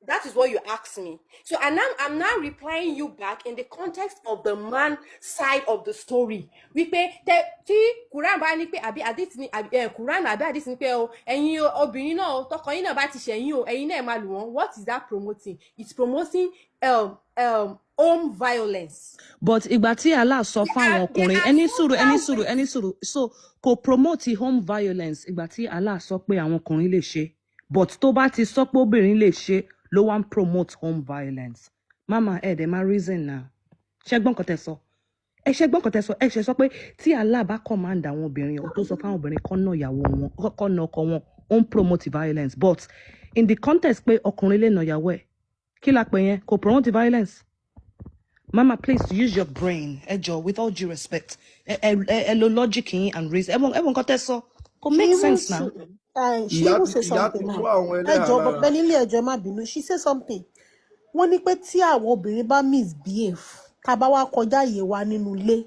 That is what you asked me. So and I'm now replying you back in the context of the man side of the story. Wípé tí Quran bá ní pé àbí hadith ní Quran àbí hadith ní pé o ẹ̀yin obìnrin náà tọkọ yín náà bá ti ṣẹ̀yìn o ẹ̀yin náà máa lù wọ́n. What is that promoting? It's promoting home violence. But ìgbà tí Allah sọ fáwọn ọkùnrin ẹni sùúrù so kò promote home violence ìgbà tí Allah sọ pé àwọn ọkùnrin lè ṣe but tó bá ti sọ pé obìnrin lè ṣe ló wá ń promote home violence. Mama ẹ dẹ̀ máa reason now. Ṣẹ́gbọ́n kan tẹ́ sọ. Ẹ ṣe sọ pé tí Allah bá command àwọn obìnrin tó sọ fáwọn obìnrin kọ́ ná ìyàwó wọn kọ́ ná ọkọ wọn ó ń promote violence but in the context pé ọkùnrin lè ná ìyàwó ẹ̀ kí la pè yẹn kò promote violence. Mama please use your brain ẹ jọ̀ọ́ with all due respect ẹ lo logic yín and reason ẹ̀wọ̀n kan tẹ́ sọ kò make sense now. She even say something now. Ẹjọ́ bẹ́ẹ̀ nílé ẹjọ́ má bínú. She say something. Wọ́n ní pé tí àwọn obìnrin bá misbehave, tá bá wá kọjá àyè wa nínú ilé.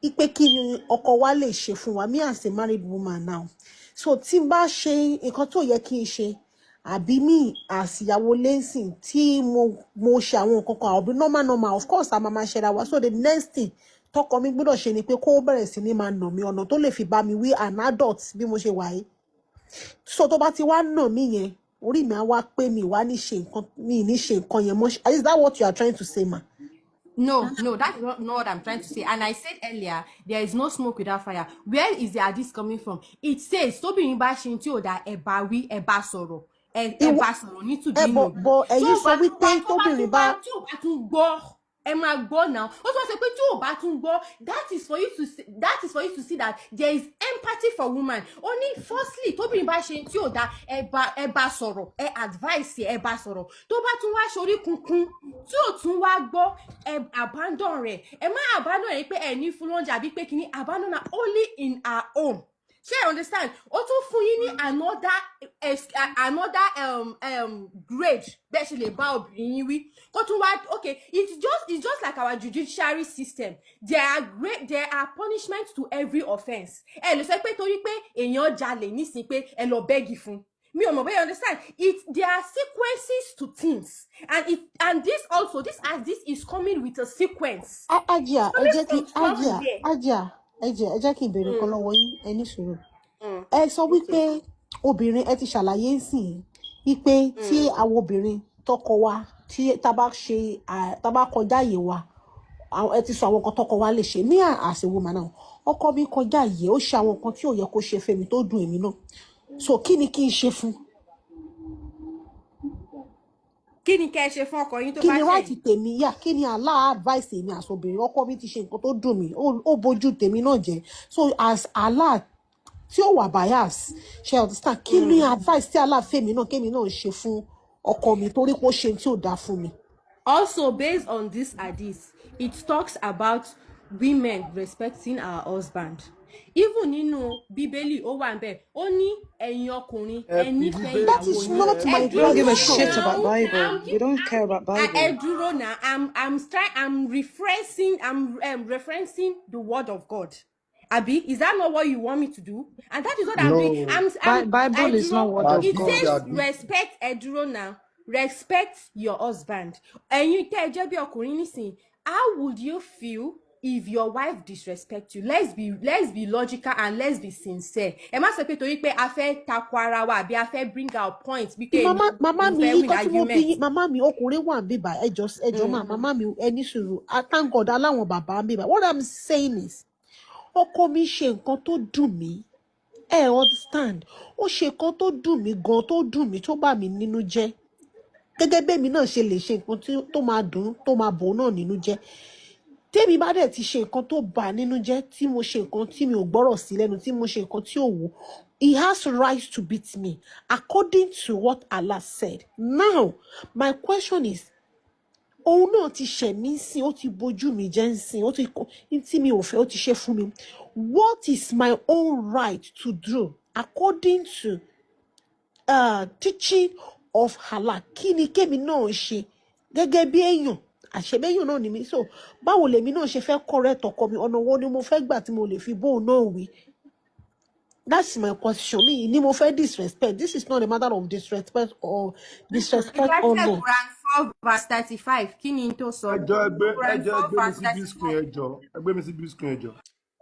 ipe kí ni ọkọ wa lè ṣe fún wa, me as a married woman now. So tí n bá ṣe nǹkan tó yẹ kí n ṣe, àbí mi àsìyàwó lẹ́sìn tí mo ṣe àwọn nǹkan kan àbí normal of course a máa ṣe ra wa. So the next thing tọkọ mi gbọ́dọ̀ ṣe ni pé kó bẹ̀rẹ̀ sí ní máa nà mí, ọ̀nà tó lè fi bá mi wí an adult bí mo ṣe wà yìí. So tó bá ti wá nà mí yẹn, orí mi á wá pé mi wá ní ṣe nǹkan, mi ní ṣe nǹkan yẹn mọ́. Is that what you are trying to say, ma? No, that's not what I'm trying to say. And I said earlier, there is no smoke without fire. Where is the hadith coming from? It says, Tobi Mba Shinti Oda Eba wi Eba Soro. Eba Soro need to be no. But you saw we think Tobi Mba. Now. That is for you to see, that there is empathy for women. Only firstly, Tobi Mba Shinti Oda Eba Soro. Advice Eba Soro. Toba tun wa sori kunkun. Tí ó tún wá gbọ́, abandon rẹ̀. Ẹ má abandon rẹ̀ pé ẹ ní fún lóúnjẹ àbí pé kíní, abandon her only in her home. Ṣé understand? Ó tún fún yín ní another grade bẹ́ẹ̀ ṣe lè bá obìnrin yín wí. Kó tún wá, okay, it's just like our judiciary system. There are punishments to every offense. Ẹ lè sọ pé torí pé èèyàn jalè nísìnyí pé ẹ lọ bẹ́gì fún. Me or my boy, understand? There are sequences to things, and this is coming with a sequence. Ajia, ẹ jẹ́ kí n béèrè kan lọ́wọ́ yín, ẹ ní sùúrù. Ẹ sọ wípé obìnrin, ẹ ti ṣàlàyé nsìn wípé tí àwọn obìnrin tọkọ wa tí tá bá kọjá àyè wa, ẹ ti sọ àwọn nǹkan tọkọ wa lè ṣe. Me as a woman now, ọkọ mi kọjá àyè, ó ṣe àwọn nǹkan tí ò yẹ kó ṣe fẹ́mi tó dùn èmi náà. So kí ni kí n ṣe fún? Kí ni kẹ́ ṣe fún ọkọ yín tó bá ṣe? Kí ni right tèmi yà? Kí ni Allah advice èmi as obìnrin? Ọkọ mi ti ṣe nǹkan tó dùn mí, ó bójú tèmi náà jẹ́. So as Allah tí ó wà bias, ṣe understand? Kí ni advice tí Allah fẹ́mi náà kémi náà ṣe fún ọkọ mi torí pé ó ṣe tí ò dáa fún mi? Also, based on this hadith, it talks about women respecting our husband. Even nínú Bíbélì ó wà ńbẹ̀, ó ní ẹ̀yin ọkùnrin ẹ nífẹ̀ẹ́ ìyàwó. That is not my We don't give a shit about Bible. We don't care about Bible. Ẹ dúró now. I'm referencing the word of God. Abi, is that not what you want me to do? And that is what I'm doing. Bible is not word of God. It says respect Eduro now. Respect your husband. Ẹ̀yin tẹ́ jẹ́ bí ọkùnrin nísìn. How would you feel if your wife disrespect you? Let's be logical and let's be sincere. Ẹ má sọ pé torí pé a fẹ́ takò ara wa àbí a fẹ́ bring out points bí pé mama mi nǹkan tí mo bí mama mi ọkùnrin wà ń bíbà ẹjọ́ mama mi ẹni sùúrù. Thank God aláwọn bàbá ń bíbà. What I'm saying is ọkọ mi ṣe nǹkan tó dùn mí. Understand? Ó ṣe nǹkan tó dùn mí gan, tó dùn mí, tó bà mí nínú jẹ́. Gẹ́gẹ́ bẹ́ẹ̀ mi náà ṣe lè ṣe nǹkan tó máa dùn, tó máa bò náà nínú jẹ́. Tèmi bá dẹ̀ ti ṣe nǹkan tó bà nínú jẹ́, tí mo ṣe nǹkan tí mi ò gbọ́rọ̀ sí lẹ́nu, tí mo ṣe nǹkan tí ò wù, he has right to beat me according to what Allah said. Now, my question is, òun náà ti ṣẹ̀ mí sìn, ó ti bojú mi jẹ́ ń sìn, ó ti tí mi ò fẹ́, ó ti ṣe fún mi. What is my own right to do according to teaching of Allah? Kí ni kémi náà ṣe gẹ́gẹ́ bí èèyàn? Àṣebéyàn náà ni mí. So báwo lèmi náà ṣe fẹ́ correct ọkọ mi? Ọ̀nà wo ni mo fẹ́ gbà tí mo lè fi bóun náà wí? That's my question. Mi ni mo fẹ́ disrespect. This is not a matter of disrespect or or no. Quran 4 verse 35. Kí ni tó sọ? Ẹgbẹ́ mi sí bí screen ẹjọ́.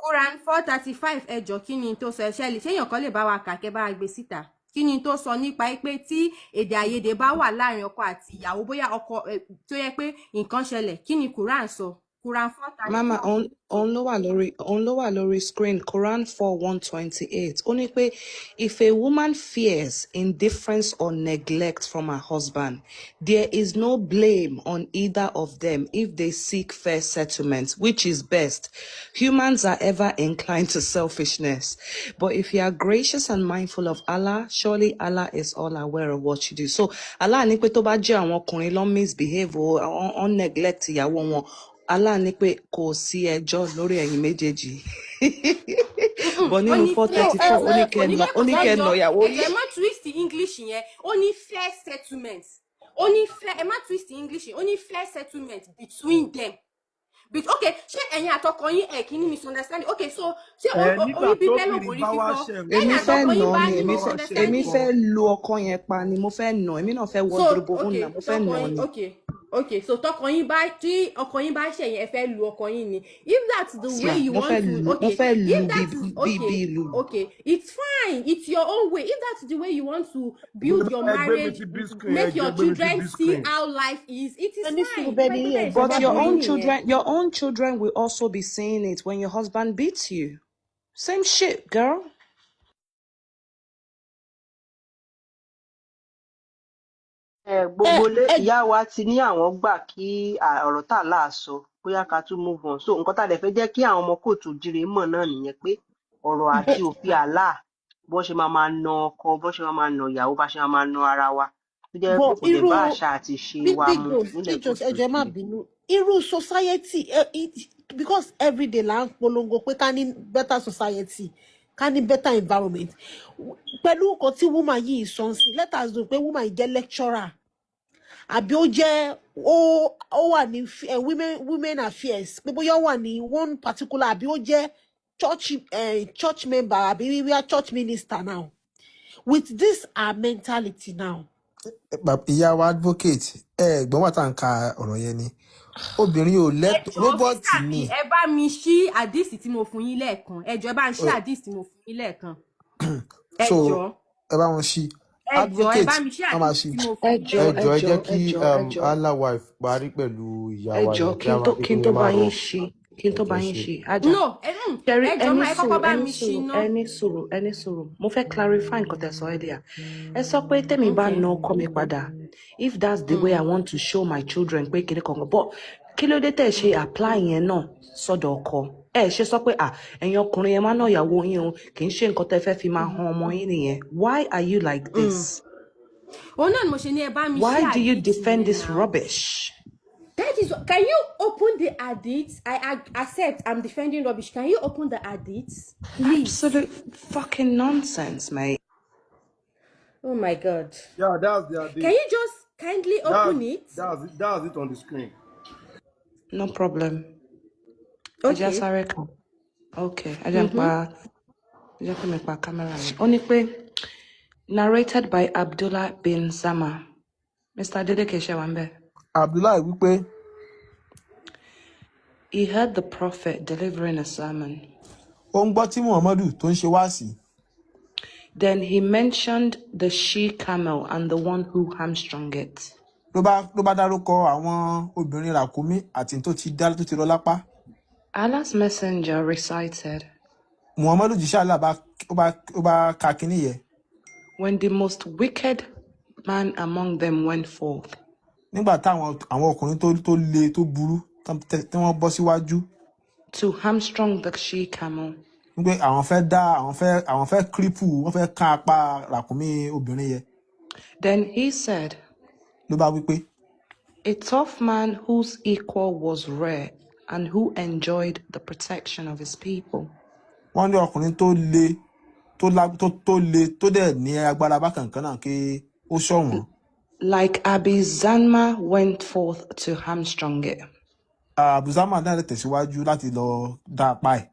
Quran 4:35 ẹjọ́ kí ni tó sọ? Ṣé èèyàn kan lè bá wa kà kẹ́ bá wa gbé síta? Kí ni tó sọ nípa pé tí èdè àìyedè bá wà láàrin ọkọ àti ìyàwó, bóyá ọkọ tó yẹ pé nǹkan ṣẹlẹ̀, kí ni Quran sọ? Quran 4:35. Mama, on ló wà lórí screen, Quran 4:128. Ó ní pé if a woman fears indifference or neglect from her husband, there is no blame on either of them if they seek fair settlement, which is best. Humans are ever inclined to selfishness. But if you are gracious and mindful of Allah, surely Allah is all aware of what you do. So Allah ní pé tó bá jẹ́ àwọn ọkùnrin ló misbehave or on neglect ìyàwó wọn, Allah ní pé kò sí ẹjọ́ lórí ẹ̀yin méjèèjì. But nínú 4:34 ó ní kẹ́ nà ìyàwó yìí. Ẹ má twist English yẹn. Ó ní fair settlement. Ó ní fair, ẹ má twist English yẹn. Ó ní fair settlement between them. but okay ṣé ẹ̀yin àtọkọ yín ẹ kì í ní misunderstanding okay so ṣé nígbà orí bíbẹ́ tóbìnrin lògùn orí bá wá fífọ́ ṣe èmi ẹ̀yin fẹ́ àtọkọ yín nà bá ni ní èmi misunderstanding. fẹ́ lu ọkọ yẹn pa ni mo fẹ́ nà èmi náà fẹ́ so wọ́dúróbó òun okay náà mo fẹ́ tọkọ nà yín ni. okay so tọkọ yín bá tí ọkọ yín bá ṣẹ̀yìn ẹ fẹ́ lu ọkọ yín ni if that's the way you want to okay if that is okay okay it's fine it's your own way if that's the way you want to build your marriage make your children see how life is it is fine. But your own children will also be seeing it when your husband beats you. Same shit, girl. gbogbo lé ìyá wa ti ní àwọn gbà kí ọ̀rọ̀ tá là á sọ bóyá ká tún move on so nǹkan tá a lè fẹ́ jẹ́ kí àwọn ọmọ kóòtù jíire mọ̀ náà nìyẹn pé ọ̀rọ̀ àti òfin àlà bó ṣe máa na ọkọ bó ṣe máa na ìyàwó bá ṣe máa na ara wa tó jẹ́ pé kò dẹ̀ bá àṣà àti ṣe wa mu nílẹ̀ Gòkè ẹjọ má bínú irú society because everyday là ń polongo pé ká ní better society ká ní better environment pẹ̀lú nǹkan tí woman yìí sọ sí let us do pé woman yìí jẹ́ lecturer àbí ó jẹ́ ó wà ní women affairs pé bóyá ó wà ní one particular àbí ó jẹ́ church member àbí wíwá church minister now with this our mentality now. ìyá wa advocate gbọ́n wà tá à ń ka ọ̀rọ̀ yẹn ni obìnrin ò lẹ́tọ̀ọ́ robot ni. ẹ bá mi ṣí àdìsí tí mo fún yín lẹ́ẹ̀kan ẹ jọ̀ọ́ ẹ bá ń ṣí àdìsí tí mo fún yín lẹ́ẹ̀kan ẹ jọ̀ọ́ ẹ bá wọn ṣí ẹ jọ̀ọ́ ẹ bá mi ṣí a máa àdìsí ṣí. tí mo fún yín ẹ lẹ́ẹ̀kan. jẹ́ kí Allah wife parí pẹ̀lú ìyá wa Ẹjọ́ kí n tó bá yín ṣe ajá. no ẹ jọ̀ọ́ máa ẹ kọ́kọ́ bá mi ṣí ná. ẹni sùúrù mo fẹ́ clarify nǹkan tẹ́ sọ earlier. Ẹ sọ pé tèmi bá na ọkọ mi padà if that's the way I want to show my children pé kìnìún kankan but kí ló dé tẹ́ ṣe apply yẹn náà sọ́dọ̀ ọkọ ẹ ṣe sọ pé ẹ̀yin ọkùnrin yẹn máa ná ìyàwó yín o kì í ṣe nǹkan tẹ́ fẹ́ fi máa han ọmọ yín nìyẹn. Why are you like this? òun náà ni mo ṣe ní ẹ bá mi ṣí àdìsí. Why do you defend this rubbish? That is, can you open the hadiths? I accept I'm defending rubbish. Can you open the hadiths? Please. Absolute fucking nonsense, mate. Oh my God. Yeah, that's the hadith. Can you just kindly open it? That's it on the screen. No problem. Okay. Okay. I just make my camera. Only pé narrated by Abdullah bin Zama. Mr. Adeleke Shewambe. Abdullah wípé. He heard the prophet delivering a sermon. Ó ń gbọ́ tí Muhammadu tó ń ṣe wáàsí. Then he mentioned the she-camel and the one who hamstrung it. Ló bá dárúkọ àwọn obìnrin ràkúnmí àti tó ti rọ lápá. Allah's messenger recited. Muhammadu jíṣẹ́ Allah ó bá ka kíní yẹn. When the most wicked man among them went forth. Nígbà táwọn ọkùnrin tó le tó burú tí wọ́n bọ́ síwájú. To hamstrung the she-camel. Nígbà àwọn fẹ́ kírípù wọ́n fẹ́ kán apá ràkúnmí obìnrin yẹn. Then he said. Ló bá wípé. A tough man whose equal was rare and who enjoyed the protection of his people. Wọ́n ní ọkùnrin tó le tó dẹ̀ ní agbára bákankan náà kí ó ṣọ̀wọ́n. Like Abi Zanma went forth to hamstrung it. Abu Zanma náà lè tẹ̀síwájú láti lọ dá apá ẹ̀.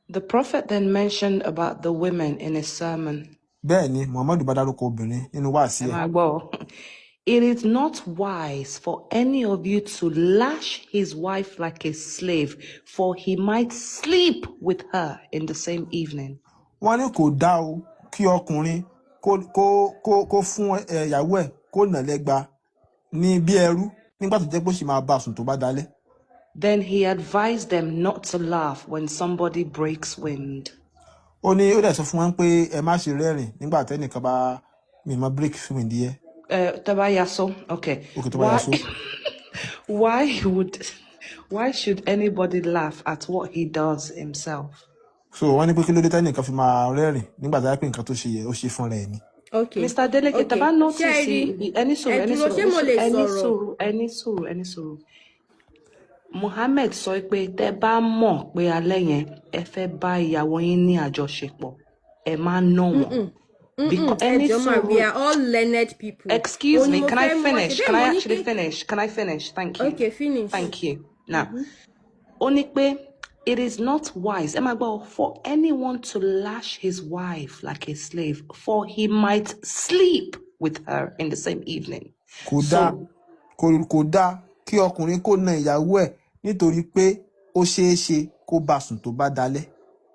The prophet then mentioned about the women in his sermon. Bẹ́ẹ̀ ni Muhammadu bá dárúkọ obìnrin nínú wáàsí ẹ̀. It is not wise for any of you to lash his wife like a slave, for he might sleep with her in the same evening. Wọ́n ní kò dá o kí ọkùnrin kó fún ìyàwó ẹ̀ kó nà lẹ́gba ní bí ẹrú nígbà tó jẹ́ pé ó sì máa bá sùn tó bá dalẹ́. Then he advised them not to laugh when somebody breaks wind. Ó ní ó dẹ̀ sọ fún wọn pé ẹ má ṣe rẹ́rìn nígbà tẹ́nìkan bá mímọ́ break wind yẹ. Tabayaso, okay. Why should anybody laugh at what he does himself? So wọ́n ní pé kí ló dé tẹ́nìkan fi máa rẹ́rìn nígbà tó yẹ pé nǹkan tó ṣe yẹ ó ṣe fúnra ẹ̀ ni. Okay. Mr. Adeleke, taba notice any sùúrù. Mohammed sọ pé tẹ́ bá mọ̀ pé alẹ́ yẹn ẹ fẹ́ bá ìyàwó yín ní àjọṣepọ̀ ẹ má nà wọ́n. Because we are all learned people. Excuse me, can I finish? Can I actually finish? Can I finish? Thank you. Okay, finish. Thank you. Now, Onipe, it is not wise, Emma, for anyone to lash his wife like a slave, for he might sleep with her in the same evening. kò dáa kò dáa kí ọkùnrin kó na ìyàwó ẹ̀ nítorí pé ó ṣeé ṣe kó bá sùn tó bá dalẹ́.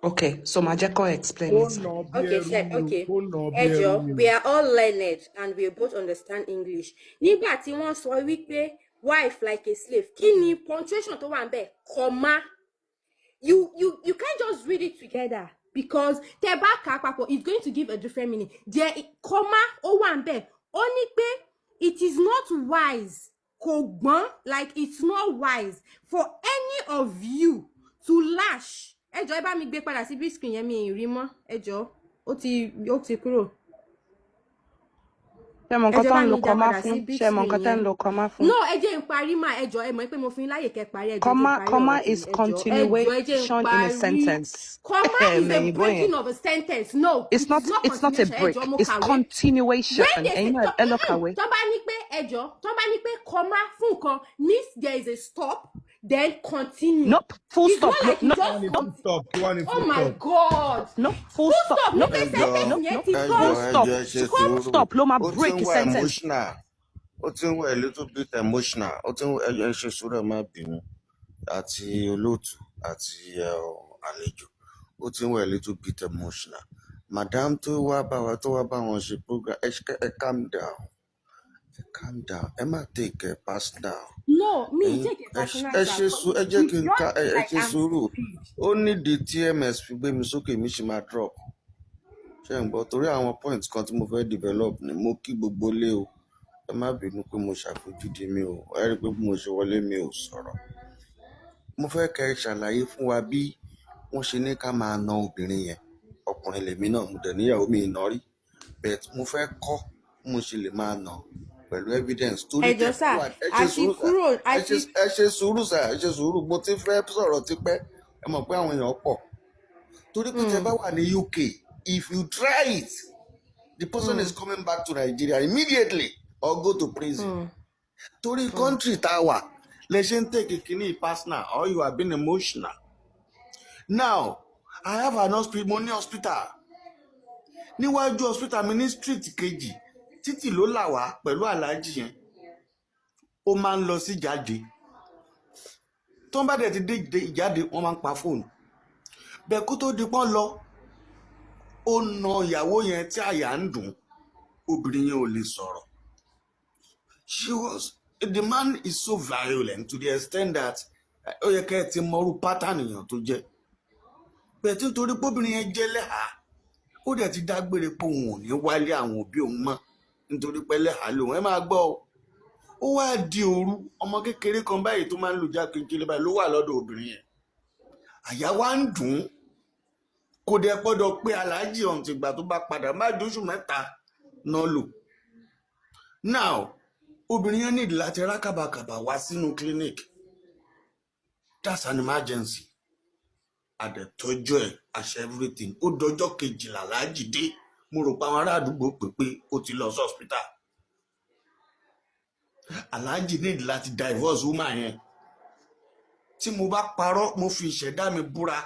Okay, so Majeko explain ó it. nà bí Okay, ẹrú sir. ni o, Okay. ó nà bí ẹrú Ejo, ni o. we are all learned and we both understand English. Nígbà tí wọ́n sọ wípé wife like a slave, kí ni punctuation tó wà ńbẹ̀? Comma. You can't just read it together because tẹ́ bá kà á papọ̀, it's going to give a different meaning. There, comma ó wà ńbẹ̀. Ó ní pé it is not wise. Kò gbọ́n, like it's not wise for any of you to lash. Ẹjọ́ ẹ bá mi gbé padà sí big screen yẹn, mi ì rí mọ́. Ẹjọ́ ó ti kúrò. Ẹjọ́ bá mi dá padà sí big screen yẹn. No, ẹ jẹ́ n parí mà, ẹjọ́ ẹ mọ̀ pé mo fi yín láyè kẹ́ parí, ẹjọ́ ẹ jẹ́ n parí Comma ọ̀rọ̀ tèmi, is ẹjọ́ ẹ jẹ́ n continuation in a parí. sentence. Comma is a breaking of a sentence. No, It's not a continuation. break. Ẹjọ́ mo It's kàwé. continuation. When they say, tó bá ní pé ẹjọ́, tó bá ní pé comma fún nǹkan means there is a stop, then continue. Nope, full It's stop. not like you Nope, just nope, Stop, Oh my God! nope, full stop. Ní Nope, pé sentence yẹn ti ẹjọ tán. full stop. Ló máa ó ti break ń a wá sentence. emotional ó ti ń wá a little bit emotional ó ti ń wá ẹjọ ṣe sùúrù ẹ má bínú àti olóòtú àti àlejò ó ti ń wá a little bit emotional madam tó wá bá wọn ṣe program ẹ calm down ẹ má take it pass down. No, me take it personal. ẹ jẹ́ kí n ká ẹ ṣe sùúrù ó nídìí tí ms fi gbé mi sókè mi ṣe máa drop ṣe ń gbọ́ torí àwọn point kan tí mo fẹ́ develop ni mo kí gbogbo lé o ẹ má bínú pé mo ṣàfojúdi mi o ẹ rí i pé bí mo ṣe wọlé mi ò sọ̀rọ̀ mo fẹ́ kẹ́ ẹ ṣàlàyé fún wa bí wọ́n ṣe ní ká máa na obìnrin yẹn ọkùnrin lèmi náà mo dẹ̀ níyàwó mi ìná rí but mo fẹ́ kọ́ mo ṣe lè máa nà pẹ̀lú evidence torí ẹjọ́ sà, ẹ ṣe sùúrù mo ti fẹ́ sọ̀rọ̀ tipẹ́ ẹ mọ̀ pé àwọn èèyàn pọ̀ torí pé tẹ bá wà ní UK if you try it the person is coming back to Nigeria immediately or go to prison torí country tá a wà lè ṣe ń take kìíní personal or you are being emotional now I have an hospital mo ní hospital níwájú hospital mi ní street kejì títì ló là wá pẹ̀lú aláàjì yẹn ó máa ń lọ sí jáde tó ń bá dẹ̀ ti dé ìjáde wọ́n máa ń pa fóònù bẹ́ẹ̀ kó tó di pọ́n lọ ó na ìyàwó yẹn tí àyà ń dùn obìnrin yẹn ò lè sọ̀rọ̀ the man is so violent to the extent that ó yẹ kẹ́ ẹ ti mọrú pattern èèyàn tó jẹ́ bẹ́ẹ̀ tí torí pé obìnrin yẹn jẹ́ lẹ́hàá ó dẹ̀ ti dágbére pé òun ò ní wálé àwọn òbí òun mọ́ nítorí pé lẹ́hàá lòun ẹ máa gbọ́ ó wá di òru ọmọ kékeré kan báyìí tó máa ń lù jákèjì báyìí ló wà lọ́dọ̀ obìnrin yẹn àyà wá ń dùn ún kò dẹ̀ gbọ́dọ̀ pé aláàjì ọ̀hún ti gbà tó bá padà má dóṣù mẹ́ta náà lò now obìnrin yẹn nídìí láti rákàbàkàbà wá sínú clinic that's an emergency àdẹ̀tọ́jú ẹ̀ àṣẹ everything ó dọjọ́ kejìlá aláàjì dé mo rò pé àwọn ará àdúgbò pé ó ti lọ sí hospital aláàjì nídìí láti divorce woman yẹn tí mo bá parọ́ mo fi ìṣẹ̀dá mi búra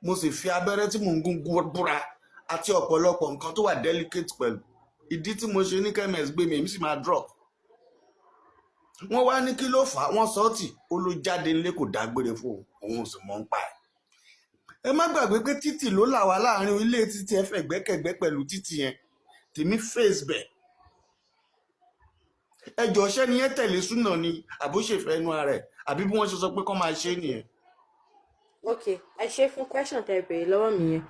mo sì fi abẹ́rẹ́ tí mò ń gún búra àti ọ̀pọ̀lọpọ̀ nǹkan tó wà delicate pẹ̀lú ìdí tí mo ṣe ní chemist gbé mi èmi sì máa drop wọ́n wá ní kí ló fà á wọ́n sọ́ọ̀tì ó ló jáde nílé kò dágbére fún òun sì mọ́ ń pa ẹ̀ ẹ má gbàgbé pé títì ló là wá láàrin ilé títì ẹ fẹ́ gbẹ́kẹ̀gbẹ́ pẹ̀lú títì yẹn tèmi face bẹ̀ ẹjọ́ ṣẹ́ ni yẹn tẹ̀lé súnà ni àbóṣèfẹ́ ẹnu ara ẹ̀ àbí bí wọ́n ṣe sọ pé kọ́ máa ṣe nìyẹn. Okay, ẹ ṣe fún question tẹ́ béèrè lọ́wọ́ mi yẹn.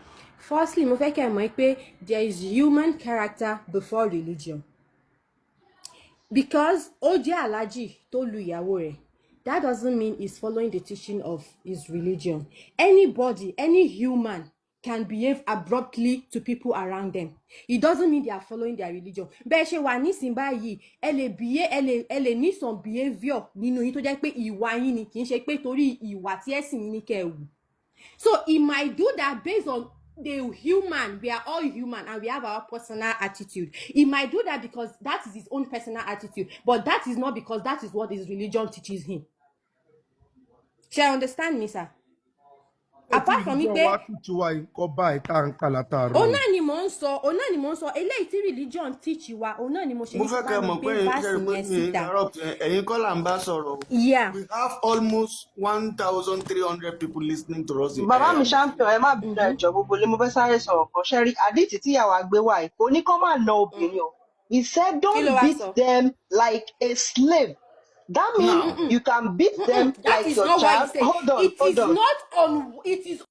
Firstly, mo fẹ́ kẹ́ ẹ mọ̀ pé there is human character before religion. Because ó jẹ́ aláàjì tó lu ìyàwó rẹ̀, that doesn't mean he's following the teaching of his religion. Anybody, any human can behave abruptly to people around them. It doesn't mean they are following their religion. Bẹ́ẹ̀ ṣe wà nísìnyí báyìí, ẹ lè ní some behaviour nínú yín tó jẹ́ pé ìwà yín ni kì í ṣe pé torí ìwà tí ẹ̀sìn yín ní kẹ́ ẹ wù. So he might do that based on the human. We are all human and we have our personal attitude. He might do that because that is his own personal attitude, but that is not because that is what his religion teaches him. Ṣé ẹ understand me, sir? ẹ tí Apart from religion pé wá tù tí wá nǹkan báyìí tá à ń kà látàárọ̀ òun yìí. náà ni mò ń sọ eléyìí tí religion teach wa òun náà ni mo ṣe mo ní fẹ́ kó bá kẹ́ mi mọ̀ pé gbé ṣe rí verse pé yẹn mi síta. interrupt ẹ̀yin kọ́ là ń bá sọ̀rọ̀ o. Yeah. We have almost 1,300 people listening to us. Bàbá mi champion ẹ má bínú ẹjọ́ gbogbo lé mo fẹ́ sáré sọ̀rọ̀ kan ṣẹ́rí àdìtì tíyàwó àgbé wà yìí kò ní kán máa na obìnrin o. He said Kí ló don't wá beat sọ? them like a slave. That means Now, you can beat them That like is your not what he child. said. Hold on, It hold is on. not on. It is